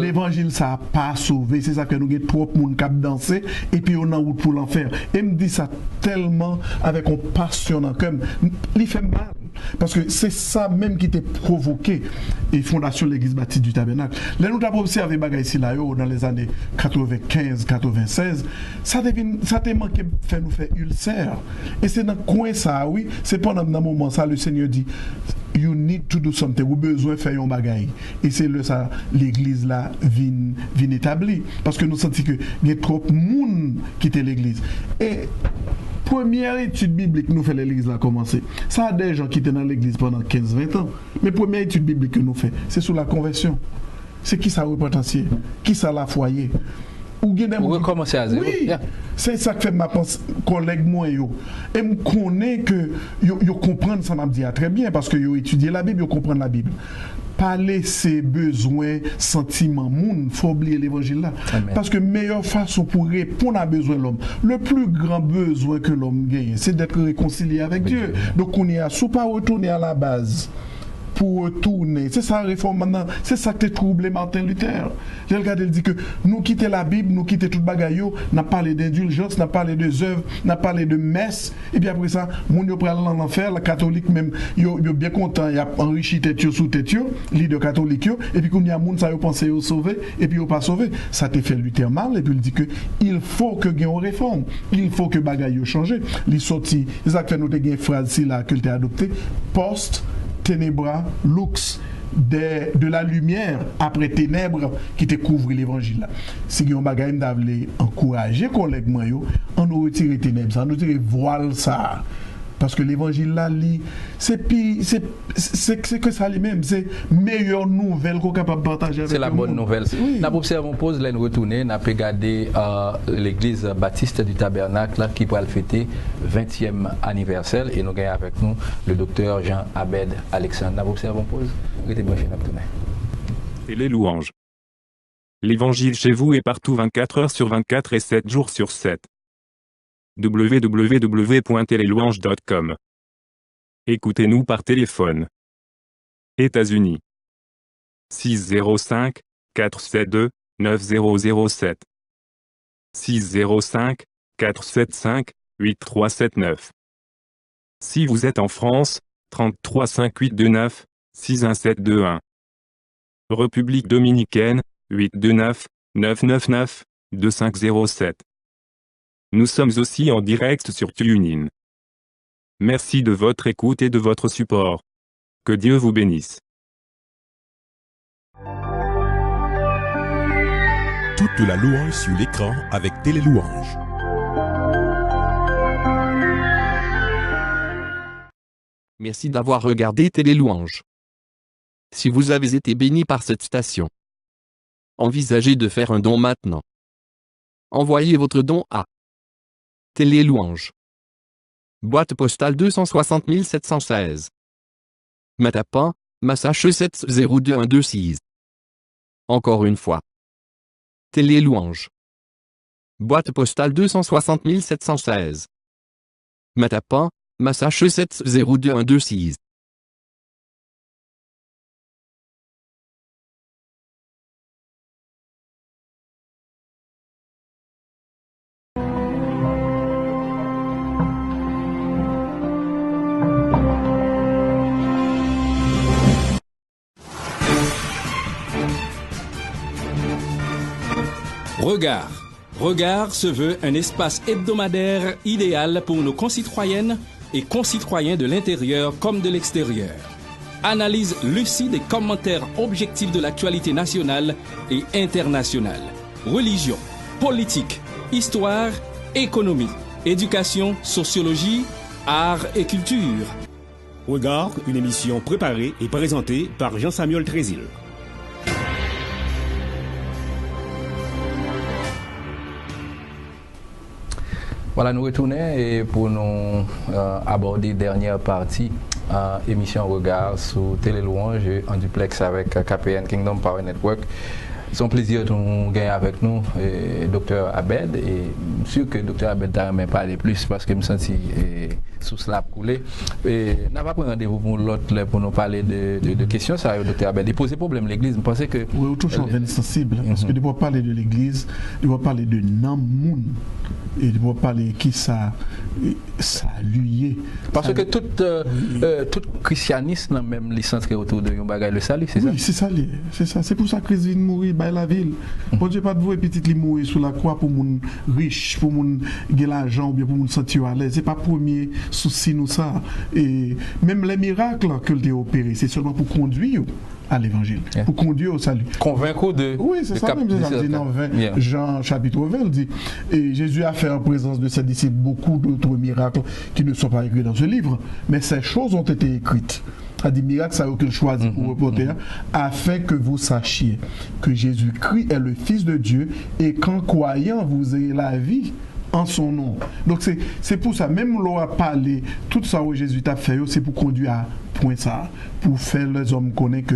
D: l'évangile ça n'a pas sauvé. C'est ça que nous avons trop de monde qui a dansé et puis on a route pour l'enfer. Et me dit ça tellement avec un passionnant comme il fait mal. Parce que c'est ça même qui t'a provoqué et fondation de l'église baptiste du tabernacle. Là, nous avons observé bagaille ici là dans les années 95-96, ça t'a manqué faire nous faire ulcère. Et c'est dans le coin ça, oui, c'est pendant un moment ça, le Seigneur dit, you need to do something, vous avez besoin de faire un bagaille. Et c'est là ça, l'église là vient établie. Parce que nous sentons que il y a trop de monde qui était l'église. Et première étude biblique nous fait l'église là commencer. Ça a des gens qui étaient dans l'église pendant 15-20 ans. Mais première étude biblique que nous fait, c'est sur la conversion. C'est qui ça repentance, qui ça la foyer. Ou
C: recommencer à zéro.
D: Oui, c'est ça que fait ma collègue moi yo. Et me connaît que yo comprendre ça m'a dit très bien parce que yo étudié la Bible, yo comprendre la Bible. Pas laisser besoins, sentiments, monde, faut oublier l'évangile là. Amen. Parce que meilleure façon pour répondre à besoin de l'homme, le plus grand besoin que l'homme gagne, c'est d'être réconcilié avec Dieu. Donc on est à sous pas retourner à la base. Pour retourner. C'est ça la réforme maintenant. C'est ça que t'es troublé Martin Luther. J'ai regardé, il dit que nous quitter la Bible, nous quitter toute bagaille, n'a parlé d'indulgence, n'a parlé de œuvres, n'a parlé de messe. Et puis après ça, mon yo pral dans l'enfer, le catholique même, yo bien content, il a enrichi tête sous tête leader catholique et puis qu'on y a moun ça yo pensé yo sauver et puis yo pas sauvé. Ça te fait Luther mal et puis il dit que il faut que gagne une réforme. Il faut que bagaille yo changer. Il sorti, ça fait nous te gagne phrase si là que t'es adopté, post Ténébra, lux, de la lumière après ténèbres qui te couvre l'évangile. Si on bagaille d'avler encourager collègues moi yo, on nous retirer ténèbres, on nous retirer voile ça. Parce que l'évangile là, c'est que ça lui-même, c'est meilleure nouvelle qu'on est capable de partager avec
C: c'est la bonne nouvelle.
D: Oui.
C: Nous observons pause, là nous retourner, nous avons regardé l'église baptiste du Tabernacle qui va fêter 20e anniversaire et nous avons avec nous le docteur Jean Abed Alexandre. Nous observons pause, restez branchés, nous retourner.
F: Et les louanges. L'évangile chez vous est partout 24 heures sur 24 et 7 jours sur 7. www.telelouange.com. Écoutez-nous par téléphone. États-Unis. 605 472 9007. 605 475 8379. Si vous êtes en France, 33 5829 61721. République dominicaine, 829 999 2507. Nous sommes aussi en direct sur TuneIn. Merci de votre écoute et de votre support. Que Dieu vous bénisse.
G: Toute la louange sur l'écran avec Télélouange.
E: Merci d'avoir regardé Télélouange. Si vous avez été béni par cette station, envisagez de faire un don maintenant. Envoyez votre don à Télélouange. Boîte postale 260 716. Mattapan, Massachusetts 02126. Encore une fois. Télélouange. Boîte postale 260 716. Mattapan, Massachusetts 02126.
A: Regard. Regard se veut un espace hebdomadaire idéal pour nos concitoyennes et concitoyens de l'intérieur comme de l'extérieur. Analyse lucide et commentaires objectifs de l'actualité nationale et internationale. Religion, politique, histoire, économie, éducation, sociologie, art et culture.
B: Regard, une émission préparée et présentée par Jean-Samuel Trésil.
C: Voilà, nous retournons et pour nous aborder dernière partie émission Regard sur Télélouange en duplex avec KPN Kingdom Power Network. C'est un plaisir de nous gagner avec nous, Dr Abed, et sûr que Dr Abed n'a même parlé plus parce que je me sens sous cela couler. Et n'a pas pris rendez-vous pour l'autre pour nous parler de questions sérieuses, Dr Abed. Et poser problème l'église, je pensais que.
D: Oui, autre chose sensible, parce que de pouvoir parler de l'église, de pouvoir parler de Namoun, et de pouvoir parler qui ça lui est.
C: Parce que tout christianisme, même les centrés autour de Yombaga, le salut, c'est ça?
D: Oui, c'est ça, c'est ça. C'est pour ça que Christ vient mourir dans la ville. Bon Dieu, pas de vous et petit li mourir sous la croix pour moun riche, pour moun gagner l'argent ou bien pour moun sentir à l'aise. C'est pas premier souci nous ça. Et même les miracles que le opéré, c'est seulement pour conduire à l'évangile, pour conduire au salut.
C: Convaincre de.
D: Oui, c'est ça même. C'est ça dit dans Jean chapitre 20, il dit, et Jésus a fait en présence de ses disciples beaucoup d'autres miracles qui ne sont pas écrits dans ce livre, mais ces choses ont été écrites. A dit miracle, ça a aucun choisi pour reporter, afin que vous sachiez que Jésus-Christ est le Fils de Dieu et qu'en croyant, vous ayez la vie en son nom. Donc c'est pour ça, même l'on a parlé, tout ça où Jésus t'a fait, c'est pour conduire à point ça, pour faire les hommes connaître que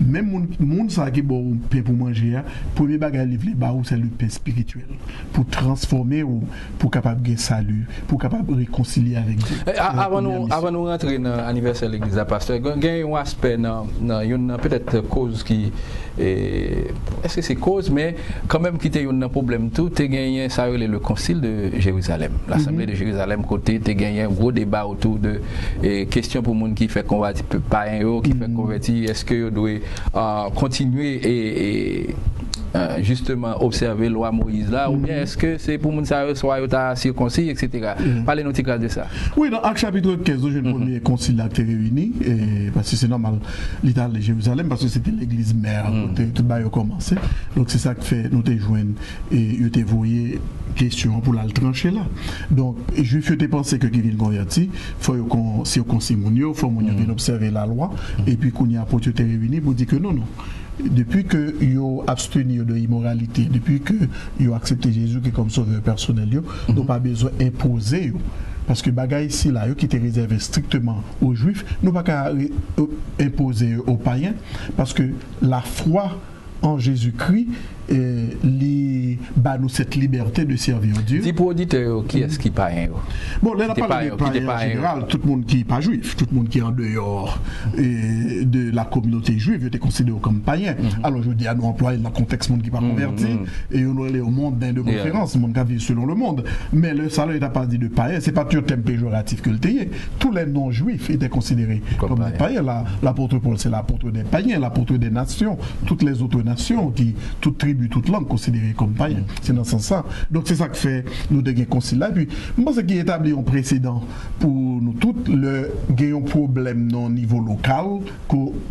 D: même monde ça qui bon pain pour manger, premier bagage livre les bas c'est le pain spirituel pour transformer ou pour capable de salut, pour capable de réconcilier avec Dieu.
C: Avant nous rentrer dans l'anniversaire de l'église, pasteur, il y a un aspect dans peut-être cause qui est-ce que c'est cause, mais quand même qui était un problème tout, tu as gagné ça le concile de Jérusalem, l'assemblée de Jérusalem côté, tu as gagné un gros débat autour de questions pour monde qui fait convertir pas un qui fait convertir, est-ce que doit continuer et justement observer la loi Moïse là, ou bien est-ce que c'est pour moun sa soit circoncis, etc. Parlez-nous de ça.
D: Oui, dans Actes chapitre 15, j'ai le premier concile là qui est réuni, parce que c'est normal, l'État de Jérusalem, parce que c'était l'église mère, tout le a commencé. Donc c'est ça qui fait, nous te joignent et ils te voyé question pour la trancher là. Donc, les Juifs ont pensé que qui viennent convertir, faut qu'on si on consigne faut qu'on observer la loi, et puis qu'on y a pour te réunir pour dire que non. Depuis que ils abstenu de l'immoralité, depuis que ils ont accepté Jésus qui est comme sauveur personnel, ils n'ont pas besoin d'imposer. Parce que bagay ici là, qui était réservé strictement aux Juifs, nous pas qu'à imposer aux païens, parce que la foi en Jésus-Christ nous cette liberté de servir Dieu.
C: Dis pour auditeur qui est-ce qui païen?
D: Bon, là, on parle de païen en général, tout le monde qui n'est pas juif, tout le monde qui est en dehors de la communauté juive est considéré comme païen. Alors je dis à nous employer dans le contexte monde qui n'est pas converti, et on est au monde d'un de conférence, le monde qui vit selon le monde. Mais le salaire n'est pas dit de païen, c'est pas tout un thème péjoratif que le théier. Tous les non-juifs étaient considérés comme des païens. L'apôtre Paul, c'est l'apôtre des païens, l'apôtre des nations, toutes les autres nations, toute tribu, toute langue considérée comme païen. C'est dans ce sens-là. Donc c'est ça que fait nous de concile là. Puis moi, ce qui établit un précédent pour nous tous, le gagnons problème non niveau local,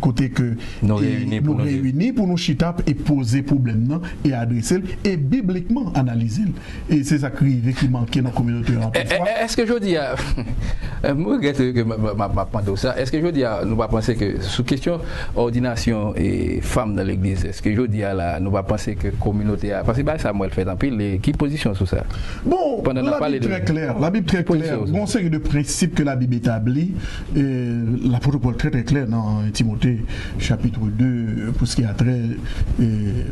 D: côté que nous réunis pour nous chita et poser problème non et adresser et bibliquement analyser. Et c'est ça qui manquait dans la communauté.
C: Est-ce que je dis moi que ma ça, est-ce que je dis nous va penser que sous question ordination et femmes dans l'église, est-ce que je dis là nous va penser que communauté parce que Samuel fait en pile qui position sur ça?
D: Bon, la Bible très claire, bon série de principes que la Bible établit, l'apôtre Paul très clair dans Timothée chapitre 2 pour ce qui a trait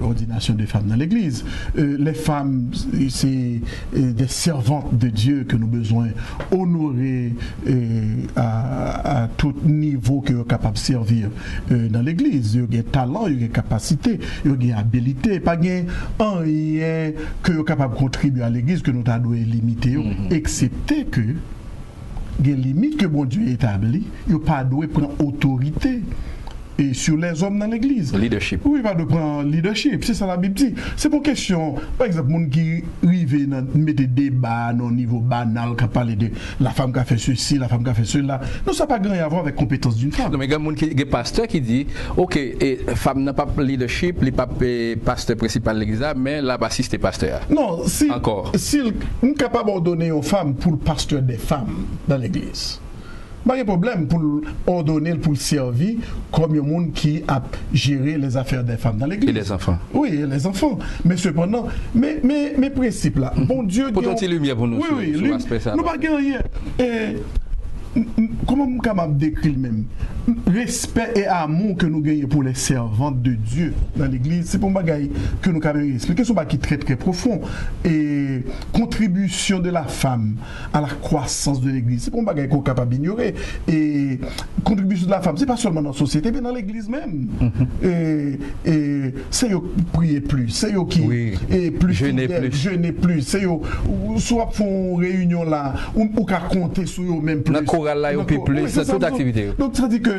D: ordination des femmes dans l'église. Les femmes, c'est des servantes de Dieu que nous avons besoin honorer à tout niveau que nous sommes capables de servir dans l'église. Il y a des talents, il y a des capacités, il y a des habilités, pas rien que nous sommes capables de contribuer à l'église que nous devons limiter, excepté que des limites que bon Dieu établit, il n'y a pas de prendre autorité et sur les hommes dans l'église.
C: Leadership.
D: Oui, pas de prendre leadership, c'est ça la Bible dit. C'est pour question, par exemple, gens qui arrivent dans mettre des débats au niveau banal, qui parle de la femme qui a fait ceci, la femme qui a fait cela. Non, ça n'a pas grand à voir avec la compétence d'une femme.
C: Non, mais il y a des pasteurs qui disent, ok, femme n'a pas leadership, il n'est pas pasteur principal de l'église, mais là, c'est pasteur.
D: Non, si on est capable de donner aux femmes pour le pasteur des femmes dans l'église. Pas de problème pour ordonner, pour servir comme un monde qui a géré les affaires des femmes dans l'église.
C: Et les enfants.
D: Oui, et les enfants. Mais cependant, mes principes là, bon Dieu...
C: Pour toi, lumière pour nous sur l'aspect ça.
D: Nous pas gagner. Comment nous capable décrire même respect et amour que nous gagnons pour les servantes de Dieu dans l'église, c'est pour bagaille que nous capable expliquer ce qui est très très profond et contribution de la femme à la croissance de l'église, c'est pour bagaille qu'on est capable d'ignorer et contribution de la femme c'est pas seulement dans la société mais dans l'église même et c'est eux prier plus, c'est eux qui et plus jeûner plus, c'est eux soit font réunion là ou qu'à compter sur eux même plus.
C: Là, plus, toute activité.
D: Donc, ça veut dire que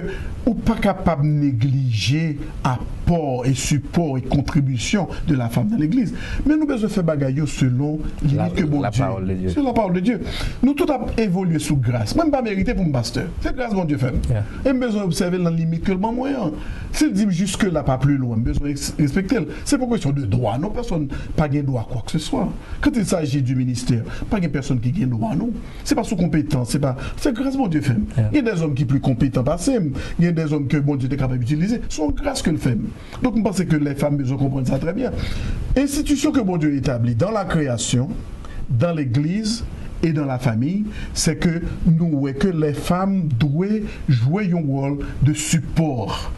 D: on n'est pas capable de négliger apport et support et contribution de la femme dans l'église. Mais nous devons faire bagaille selon la parole de Dieu. C'est la parole de Dieu. Nous tout avons évolué sous grâce. Même pas mérité pour mon pasteur. C'est grâce mon Dieu fait. Et besoin d'observer la limite que le moyen. S'il dit jusque là, pas plus loin, besoin de respecter. C'est pour question de droit. Non, personne n'a pas droit à quoi que ce soit. Quand il s'agit du ministère, pas de personne qui a droit, non. C'est pas sous compétence, c'est grâce mon Dieu fait. Il y a des hommes qui sont plus compétents passés, il y a des hommes que bon Dieu est capable d'utiliser, sont grâce que le fait. Donc je pense que les femmes besoin comprendre ça très bien. Institution que bon Dieu établit dans la création, dans l'église et dans la famille, c'est que que les femmes doivent jouer un rôle de support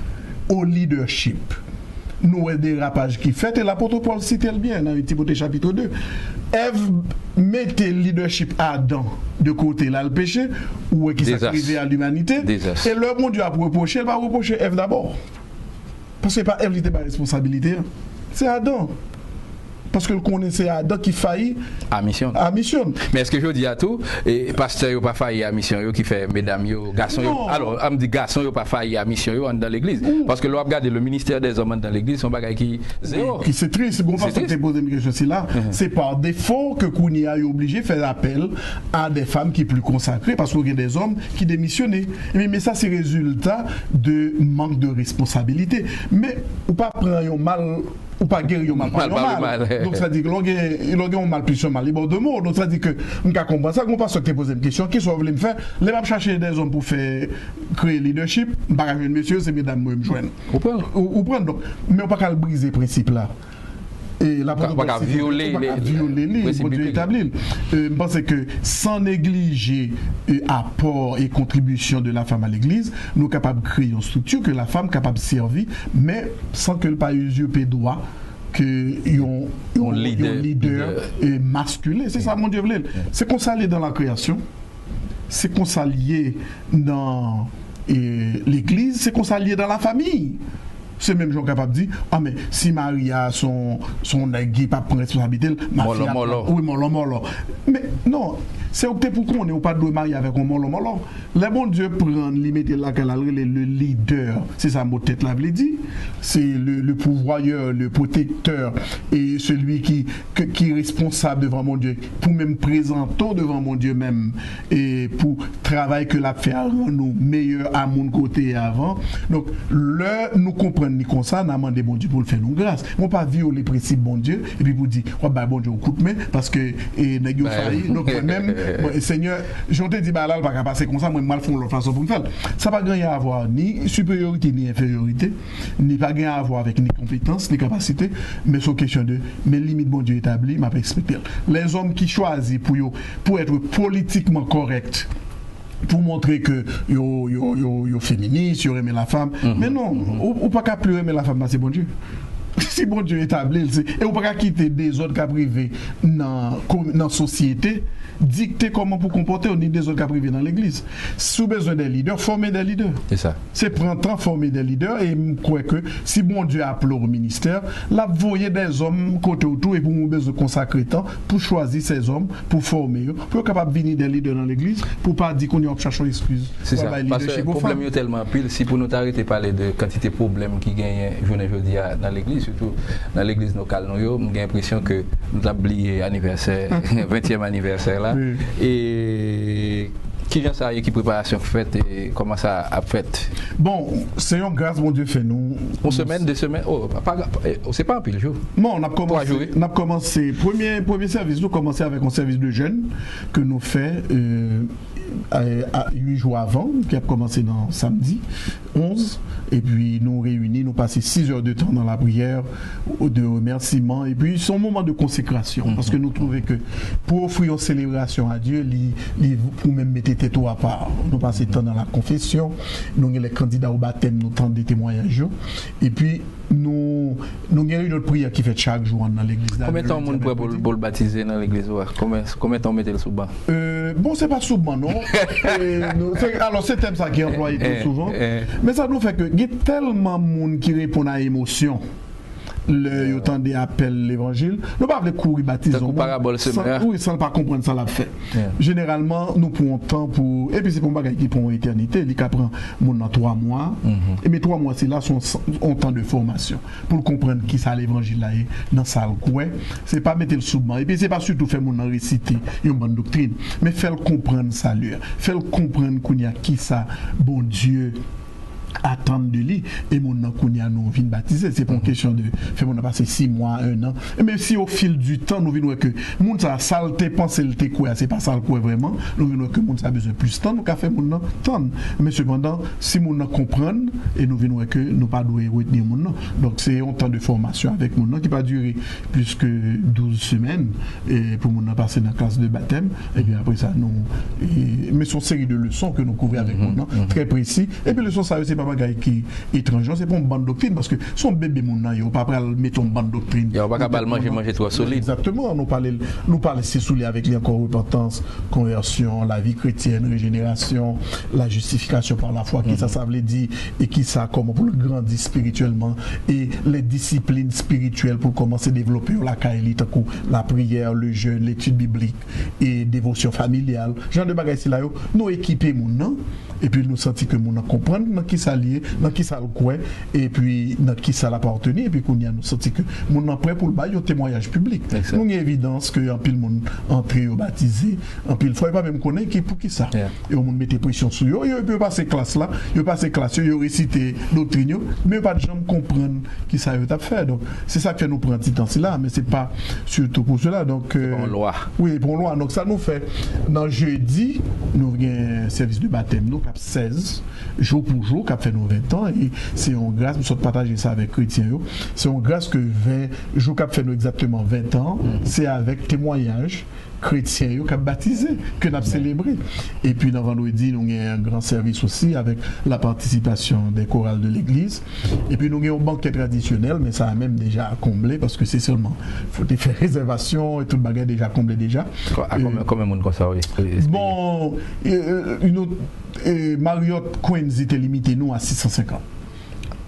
D: au leadership. Nous avons des rapages qui fait et l'apôtre Paul cite bien dans Timothée chapitre 2. Ève mettait le leadership à Adam de côté là le péché ou qui s'est à l'humanité et le bon Dieu a reproché, il va reprocher Ève d'abord. Parce que pas Ève qui était pas responsabilité, c'est Adam. parce que le connaissait Adam qui faillit
C: à mission.
D: Mais
C: est-ce que je dis à tout, et pasteur n'a pas failli à mission, qui fait mesdames, garçons, alors, on me dit garçons n'a pas failli à mission dans l'église. Parce que l'on regarde le ministère des hommes dans l'église, son bagage qui zéro.
D: C'est triste, bon, parce que tu poses une question là, c'est par défaut que Kounia est obligé de faire appel à des femmes qui sont plus consacrées, parce qu'il y a des hommes qui démissionnent. Mais ça, c'est résultat de manque de responsabilité. Mais ou pas prendre un mal, ou pas guérir un mal. Donc ça dit que l'on a un mal plus un mal libre de mots. Donc ça dit que on peut comprendre ça. On passe te poser une question. Qui sont venus me faire? Les va chercher des hommes pour faire créer leadership. Pas jeune monsieur, c'est mesdames moi me joindre. Ou prendre donc. Mais on pas qu'à briser principe là. Et la
C: pas violer les
D: Dieu établi. Je pense que sans négliger apport et contribution de la femme à l'église, nous sommes capables de créer une structure que la femme est capable de servir, mais sans que le pas usurper droit que un leader masculin. C'est ça mon Dieu voulait. C'est qu'on s'allie dans la création, c'est qu'on s'allie dans l'église, c'est qu'on s'allie dans la famille. C'est même gens capables de dire ah mais si Maria son nègre pas prendre responsabilité ma fille oui mollo mais non c'est opté pour qu'on n'est pas de marier avec un mollo le bon Dieu prend limiter là qu'elle a le leader c'est ça mot tête là veut dire c'est le pourvoyeur le protecteur et celui qui est responsable devant mon Dieu pour même présenter devant mon Dieu même et pour travail que l'a fait rendre nous meilleurs à mon côté avant donc nous comprenons ni comme ça, n'a demandé bon Dieu pour le faire nous grâce. On pas violer les principes bon Dieu et puis pour dire oh bah bon Dieu on coupe mais parce que nèg yo failli donc même Seigneur, je te dis bah là pas passer comme ça moi mal font l'autre façon pour me faire. Ça pas rien à voir ni supériorité ni infériorité, ni pas rien à voir avec ni compétence ni capacité, mais c'est question de mes limites bon Dieu établies, m'a respecter. Les hommes qui choisissent pour être politiquement correct pour montrer que yo féministe, yo aimer la femme. Mais non, ou pas qu'à plus aimer la femme, c'est bon Dieu. Si bon Dieu établi, et ou pas qu'à quitter des autres cas privés dans la société, dicter comment pour comporter, on dit des autres cas privés dans l'église. Sous besoin des leaders, former des leaders. C'est ça. C'est prendre temps former des leaders et je crois que si bon Dieu appelle au ministère, là, voyez des hommes côté autour et pour nous besoin de consacrer temps pour choisir ces hommes, pour former, pour être capable de venir des leaders dans l'église, pour pas dire qu'on y a cherché excuse.
C: C'est ça. Parce que le problème est tellement pile, si pour nous arrêter de parler de quantité de problèmes qui gagnent aujourd'hui dans l'église, surtout dans l'église locale, nous avons l'impression que nous avons oublié l'anniversaire, 20e anniversaire là. Oui. Et qui vient ça, qui préparation faite et comment ça a fait?
D: Bon, c'est une grâce, mon Dieu fait nous.
C: Une semaine, 2 semaines, c'est pas un pile jour.
D: Non, on a commencé, premier service, nous commençons avec un service de jeunes que nous faisons à 8 jours avant, qui a commencé dans samedi 11, et puis nous réunis, nous passons 6 heures de temps dans la prière, de remerciement, et puis son moment de consécration, parce que nous trouvons que pour offrir une célébration à Dieu, pour même mettre tête à part, nous passons temps dans la confession, nous les candidats au baptême, nous tentons des témoignages, et puis nous avons une autre prière qui fait chaque jour dans l'église.
C: Combien de temps on peut pour le baptiser dans l'église? Combien de temps on met le sous-ban?
D: Bon, c'est pas sous-ban, non. Alors, c'est thème ça qui est employé tout souvent. Mais ça nous fait que il y a tellement de monde qui répond à l'émotion. Le autant des appels l'évangile nous pas courir baptiser sans pas comprendre ça l'a fait généralement nous prenons temps pour et puis c'est pour un bagage qui prend une éternité il prend mon 3 mois et mes 3 mois c'est là sont temps de formation pour comprendre qui ça l'évangile là dans ça quoi c'est pas mettre le sous-ban et puis c'est pas surtout faire mon réciter une bonne doctrine mais faire comprendre ça lui faire comprendre qu'il y a qui ça bon Dieu attendre de lui et mon nom qu'on y a nous vient baptiser c'est pas une question de faire mon passer 6 mois 1 an et même si au fil du temps nous venons que monde ça saleté penser le quoi c'est pas ça le quoi vraiment nous venons que monde ça a besoin plus temps nous qu'a fait mon nom temps mais cependant si mon nom comprendre et nous venons que nous pas doit retenir mon nom donc c'est un temps de formation avec mon nom qui va durer plus que 12 semaines et pour mon nom passer dans la classe de baptême et puis après ça nous mais son série de leçons que nous couvrons avec mon nom très précis et puis leçons ça c'est pas bagaille qui est étrange, c'est pas une bonne doctrine parce que son bébé mon nan yo pas prêt mettre une bonne doctrine.
C: Il va pas manger trop solide.
D: Exactement, nous parler c'est soulier avec lui encore repentance, conversion, la vie chrétienne, régénération, la justification par la foi qui ça veut dire et qui ça comment pour le grandir spirituellement et les disciplines spirituelles pour commencer à développer la caïli, la prière, le jeûne, l'étude biblique et dévotion familiale. Genre de bagaille là nous équiper mon nom et puis nous sentir que mon comprendre dans qui ça lié, dans qui ça le quoi et puis dans qui ça l'appartenir et puis qu'on y a nous sentir que mon prêt pour le bail au témoignage public. Nous une évidence que en pile monde entré au baptisé, en pile fois pas même connaître qui pour qui ça. Et on mettait pression sur eux, ils peut passer classe là, ils passer classe, ils réciter doctrine mais pas de gens comprendre qui ça veut faire. Donc c'est ça que nous prend petit temps là mais c'est pas surtout pour cela donc
C: pour loi.
D: Oui, pour loi. Donc ça nous fait dans jeudi nous avons un service de baptême nous cap 16 jour pour jour cap fait nos 20 ans et c'est une grâce nous sommes partager ça avec chrétiens c'est une grâce que 20 jours cap fait nous exactement 20 ans c'est avec témoignage chrétiens qui ont baptisé, que nous avons célébré. Et puis, dans vendredi, nous avons un grand service aussi avec la participation des chorales de l'église. Et puis, nous avons un banquet traditionnel, mais ça a même déjà comblé parce que c'est seulement, il faut faire réservation et tout le bagage déjà comblé déjà.
C: Combien de monde ça
D: bon, Marriott Queens était limité nous à 650.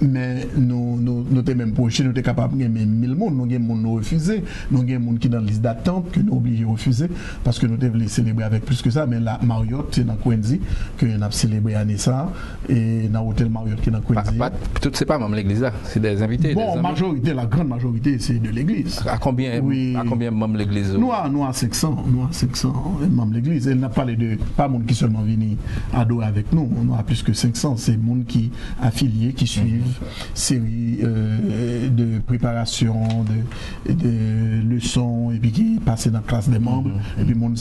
D: Mais nous sommes même proches, nous sommes capables de gagner 1000 monde, nous avons nous refusé, nous avons des gens qui sont dans la liste d'attente, que nous sommes obligés de refuser, parce que nous devons célébrer avec plus que ça, mais la Marriott, c'est dans Quincy, que nous avons célébré à Nessa, et dans l'hôtel Marriott qui est dans Quincy.
C: Tout c'est pas même l'église là, c'est des invités.
D: Bon, la grande majorité, c'est de l'église.
C: À combien membres l'église?
D: Nous à 500 membres l'église. Elle n'a pas pas monde qui seulement venu adorer avec nous, on a plus que 500, c'est monde qui affiliés, qui suivent série de préparation, de leçons et puis qui passent dans la classe des membres et puis monde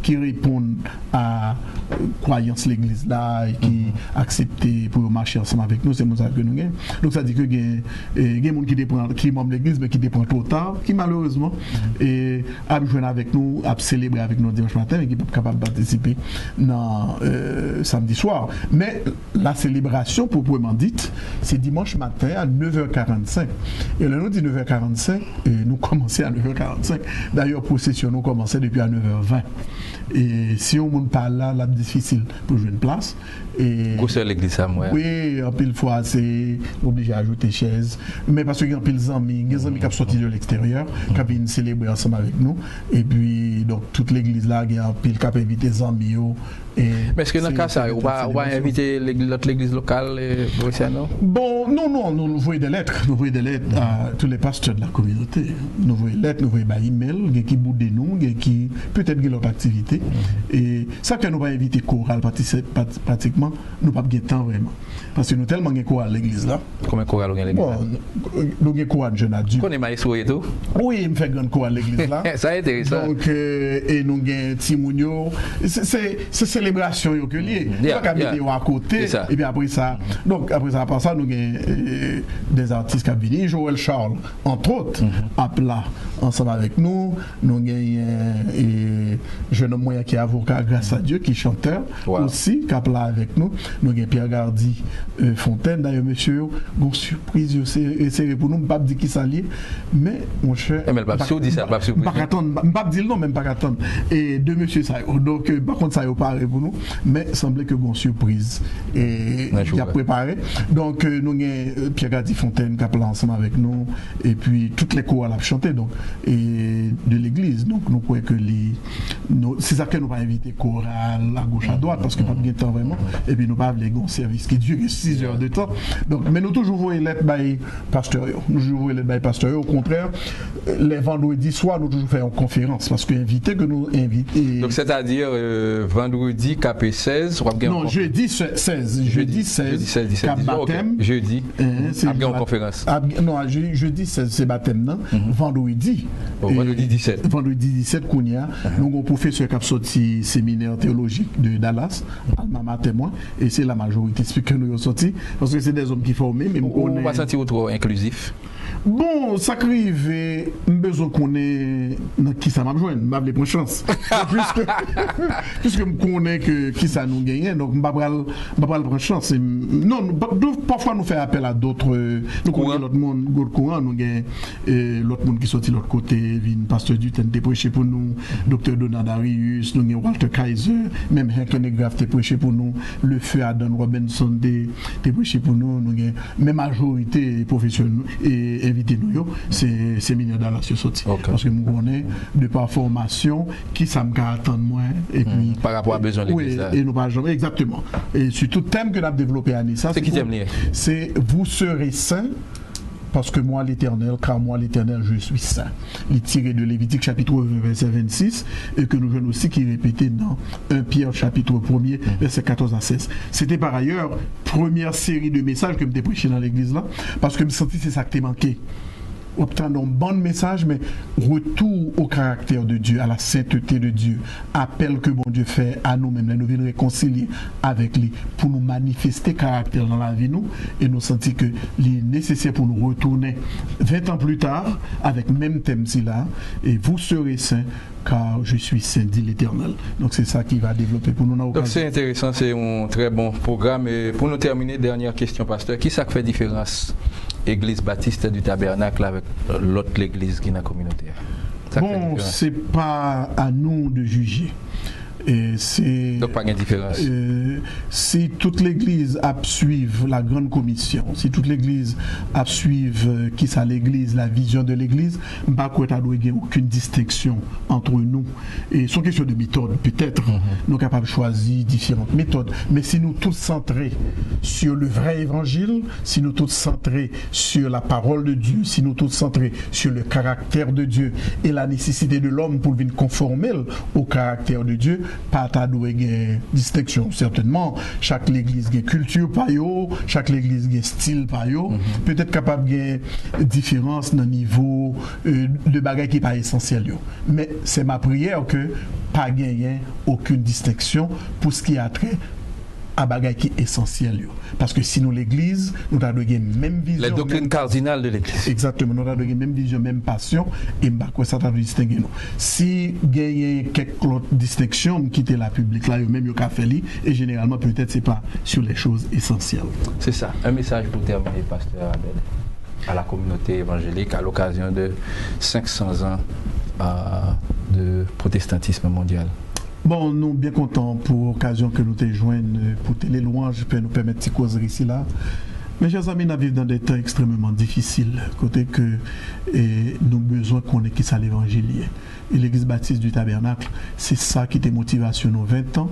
D: qui répondent à croyance l'église là et qui acceptent pour marcher ensemble avec nous, c'est ça que nous gagnons. Donc ça dit que il y a des gens qui membre l'église mais qui dépend trop tard, qui malheureusement et a joué avec nous, a célébré avec nous dimanche matin et qui n'est pas capable de participer dans samedi soir. Mais la célébration proprement dite c'est dimanche matin à 9h45. Et là, nous dit 9h45, et nous commençons à 9h45. D'ailleurs, procession, nous commençons depuis à 9h20. Et si on ne parle là, c'est difficile pour jouer une place.
C: Grosseur l'église, ça, moi.
D: Oui, en pile fois, c'est obligé d'ajouter chaise. Mais parce qu'il y a des amis qui sont sortis de l'extérieur, qui viennent célébrer ensemble avec nous. Et puis, donc, toute l'église là, il y a un pile qui a invité des amis.
C: Mais est-ce que dans le cas, ça, on va inviter l'église locale, non?
D: Bon, non, nous voyons des lettres. Nous voyons des lettres à tous les pasteurs de la communauté. Nous voyons des lettres, nous voyons des emails, qui boudent de nous, qui peut-être ont leur activité. Et ça que nous va inviter chorale pratiquement, nous pas de temps vraiment. Parce que nous tellement de chorale à l'église là.
C: Combien de chorale à l'église?
D: Bon, nous avons chorale de jeunes adultes.
C: Vous connaissez maïsou et tout?
D: Oui, il me fait grande chorale à l'église là.
C: Ça est intéressant.
D: Donc, et nous avons Timounio. C'est célébration que lié. Il faut mettre à côté. Et puis après ça, après ça, nous avons des artistes qui viennent. Joël Charles, entre autres, à plat ensemble avec nous. Nous avons un jeune homme qui est avocat, grâce à Dieu, qui est chanteur aussi, qui est plat avec nous. Nous avons Pierre Gardi Fontaine. D'ailleurs, monsieur, une surprise, c'est pour nous, je ne pas dire qui ça lié. Mais mon cher.
C: Mais pas sûr, dit ça, pas sûr.
D: Je ne pas dire non, même pas attendre. Et deux monsieur, ça. Donc, par contre, ça n'est pas pour nous. Mais il semblait que une surprise. Et qui a préparé. Donc, nous avons Pierre Gardi Fontaine qui a plat ensemble avec nous. Et puis, toutes les chorales à chanter. Donc, et de l'église. Donc, nous croyons que c'est ça que nous avons invité chorale à gauche à droite parce que pas de temps vraiment. Et puis, nous pas les grands services qui durent 6 heures de temps. Donc, mais nous toujours voyons lettre by pasteur. Nous toujours voyons lettre by pasteur. Au contraire, les vendredis soirs, nous toujours faisons une conférence parce que invité que nous invitons.
C: Donc, c'est-à-dire vendredi KP 16,
D: non, jeudi 16. Jeudi 16, cap baptême.
C: Jeudi, c'est une conférence.
D: Non, jeudi 16, c'est baptême, non? Vendredi.
C: Vendredi 17.
D: Vendredi 17, Kounia. Nous avons un professeur qui a sorti séminaire théologique de Dallas, Alma témoin, et c'est la majorité que nous avons sorti, parce que c'est des hommes qui forment, mais
C: on va sentir trop inclusif.
D: Bon, ça arrive, besoin qu'on ait qui ça m'a besoin, m'a prendre chance. Puisque me connais que qui ça nous gagne, donc m'a prendre chance. Non, parfois nous fait appel à d'autres, nous connaissons l'autre monde, d'autres courants, nous gagne l'autre monde qui sorti de l'autre côté, vin pasteur du temps de prêcher pour nous, docteur Donadarius, nous gagne Walter Kaiser, même Henry Graf te prêché pour nous, le feu Adam Robinson te prêché pour nous, nous gagne même majorité professionnelle et invité nous c'est séminaire Dallas sorti parce que nous connaissons de par formation qui ça me attend moins et puis
C: par rapport à besoin de l'église
D: et nous pas jamais exactement et surtout thème que nous avons développé à ça
C: c'est qui t'aime lié
D: c'est vous serez saints parce que moi l'Éternel, car moi l'Éternel je suis saint. Il tiré de Lévitique chapitre 20 verset 26 et que nous venons aussi qui est répété dans 1 Pierre chapitre 1er verset 14 à 16. C'était par ailleurs première série de messages que je me prêché dans l'église là parce que je me sentis c'est ça qui manqué. Obtenons un bon message, mais retour au caractère de Dieu, à la sainteté de Dieu, appel que bon Dieu fait à nous-mêmes, nous venons réconcilier avec lui pour nous manifester caractère dans la vie nous et nous sentir que il est nécessaire pour nous retourner 20 ans plus tard avec même thème là et vous serez saints car je suis saint dit l'Éternel. Donc c'est ça qui va développer pour nous.
C: Donc c'est intéressant, c'est un très bon programme et pour nous terminer, dernière question pasteur, qui ça fait différence Église baptiste du tabernacle avec l'autre église qui est dans la communauté?
D: Bon, c'est pas à nous de juger. Et c'est
C: donc pas de différence.
D: Si toute l'église a suivre la grande commission, si toute l'église a suivre qui ça l'église, la vision de l'église, pas qu'il n'y a aucune distinction entre nous. Et c'est une question de méthode, peut-être. Nous sommes capables de choisir différentes méthodes. Mais si nous tous centrés sur le vrai évangile, si nous tous centrés sur la parole de Dieu, si nous tous centrés sur le caractère de Dieu et la nécessité de l'homme pour venir conformer au caractère de Dieu, pas ta distinction certainement. Chaque église a culture par yo, chaque église a style par yo, peut-être capable de différence dans le niveau de bagaille qui n'est pas essentiel yo. Mais c'est ma prière que pas gagner aucune distinction pour ce qui a trait à bagaille qui est essentiel parce que sinon l'église nous avons même vision,
C: les doctrines cardinales de l'église
D: exactement, nous avons même vision, même passion et quoi ça t'a distinguer nous si gagner quelques autres distinctions quitter la public là même yo ka fait li et généralement peut-être c'est pas sur les choses essentielles.
C: C'est ça, un message pour terminer pasteur Abel à la communauté évangélique à l'occasion de 500 ans de protestantisme mondial.
D: Bon, nous sommes bien contents pour l'occasion que nous te joignent pour Télé Louange, pour nous permettre de causer ici là. Mes chers amis, nous vivons dans des temps extrêmement difficiles, côté que nous avons besoin qu'on ait qui ça l'évangile. Et l'église baptiste du tabernacle, c'est ça qui était motivation nous 20 ans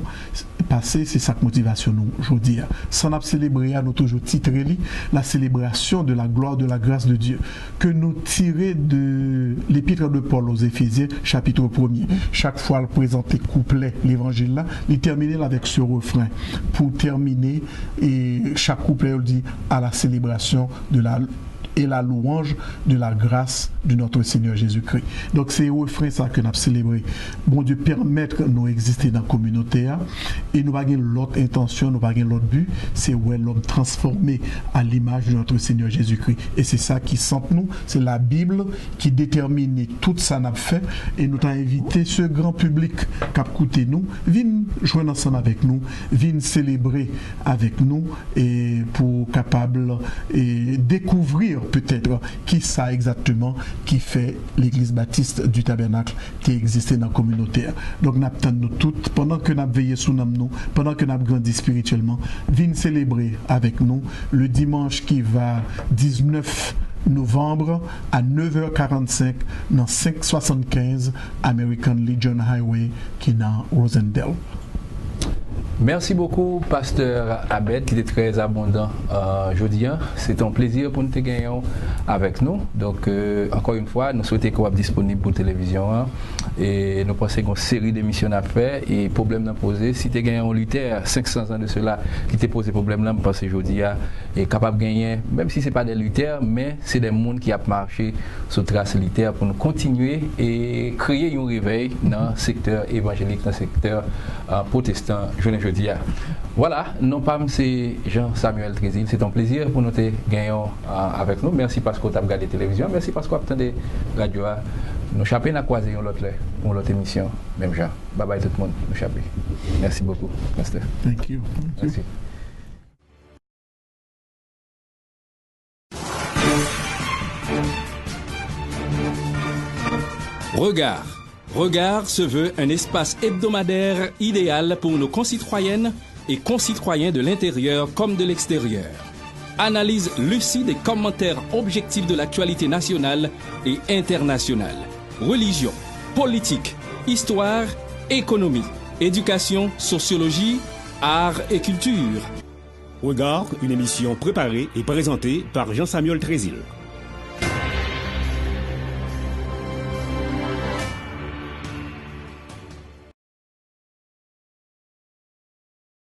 D: passé, c'est ça qui motivation nous aujourd'hui. Sans nous célébrer, nous toujours titré la célébration de la gloire, de la grâce de Dieu, que nous tirons de l'épître de Paul aux Éphésiens, chapitre 1er. Chaque fois, le présenter couplet, l'évangile là, il termine avec ce refrain. Pour terminer, et chaque couplet, il dit à la célébration de la louange de la grâce de notre Seigneur Jésus-Christ. Donc c'est au refrain ça que nous avons célébré. Bon Dieu permettre de nous exister dans la communauté et nous n'avons pas l'autre intention, nous n'avons pas l'autre but, c'est l'homme transformé à l'image de notre Seigneur Jésus-Christ. Et c'est ça qui sent nous, c'est la Bible qui détermine tout ça n'a fait et nous avons invité ce grand public qui a écouté nous, viens joindre ensemble avec nous, viens célébrer avec nous et pour capable et découvrir peut-être qui ça exactement qui fait l'église baptiste du tabernacle qui existait dans la communauté. Donc nous attendons toutes pendant que nous veillons sous nous, pendant que nous grandissons spirituellement, viens célébrer avec nous le dimanche qui va 19 novembre à 9h45 dans 575 American Legion Highway qui est dans Rosendale.
C: Merci beaucoup, pasteur Abed, qui était très abondant aujourd'hui. C'est un plaisir pour nous te gagner avec nous. Donc, encore une fois, nous souhaitons qu'on soit disponible pour la télévision. Et nous pensons qu'une série d'émissions à faire. Et problème à poser, si tu gagné en Luther, 500 ans de cela, qui t'a posé problème là, je pense que aujourd'hui est capable de gagner, même si ce n'est pas des lutteurs, mais c'est des gens qui ont marché sur trace Luther pour nous continuer et créer un réveil dans le secteur évangélique, dans le secteur protestant. Je jeudi. Voilà, non pas c'est Jean-Samuel Trésil. C'est un plaisir pour nous te gagnons avec nous. Merci parce que tu as regardé la télévision. Merci parce que tu as entendu la radio. Nous chapés n'a croisé pour l'autre émission. Même Jean. Bye bye tout le monde. Nous chapés. Merci beaucoup. Merci.
D: Thank you.
C: Merci.
A: Regard. Regard se veut un espace hebdomadaire idéal pour nos concitoyennes et concitoyens de l'intérieur comme de l'extérieur. Analyse lucide et commentaires objectifs de l'actualité nationale et internationale. Religion, politique, histoire, économie, éducation, sociologie, art et culture.
B: Regard, une émission préparée et présentée par Jean-Samuel Trésil.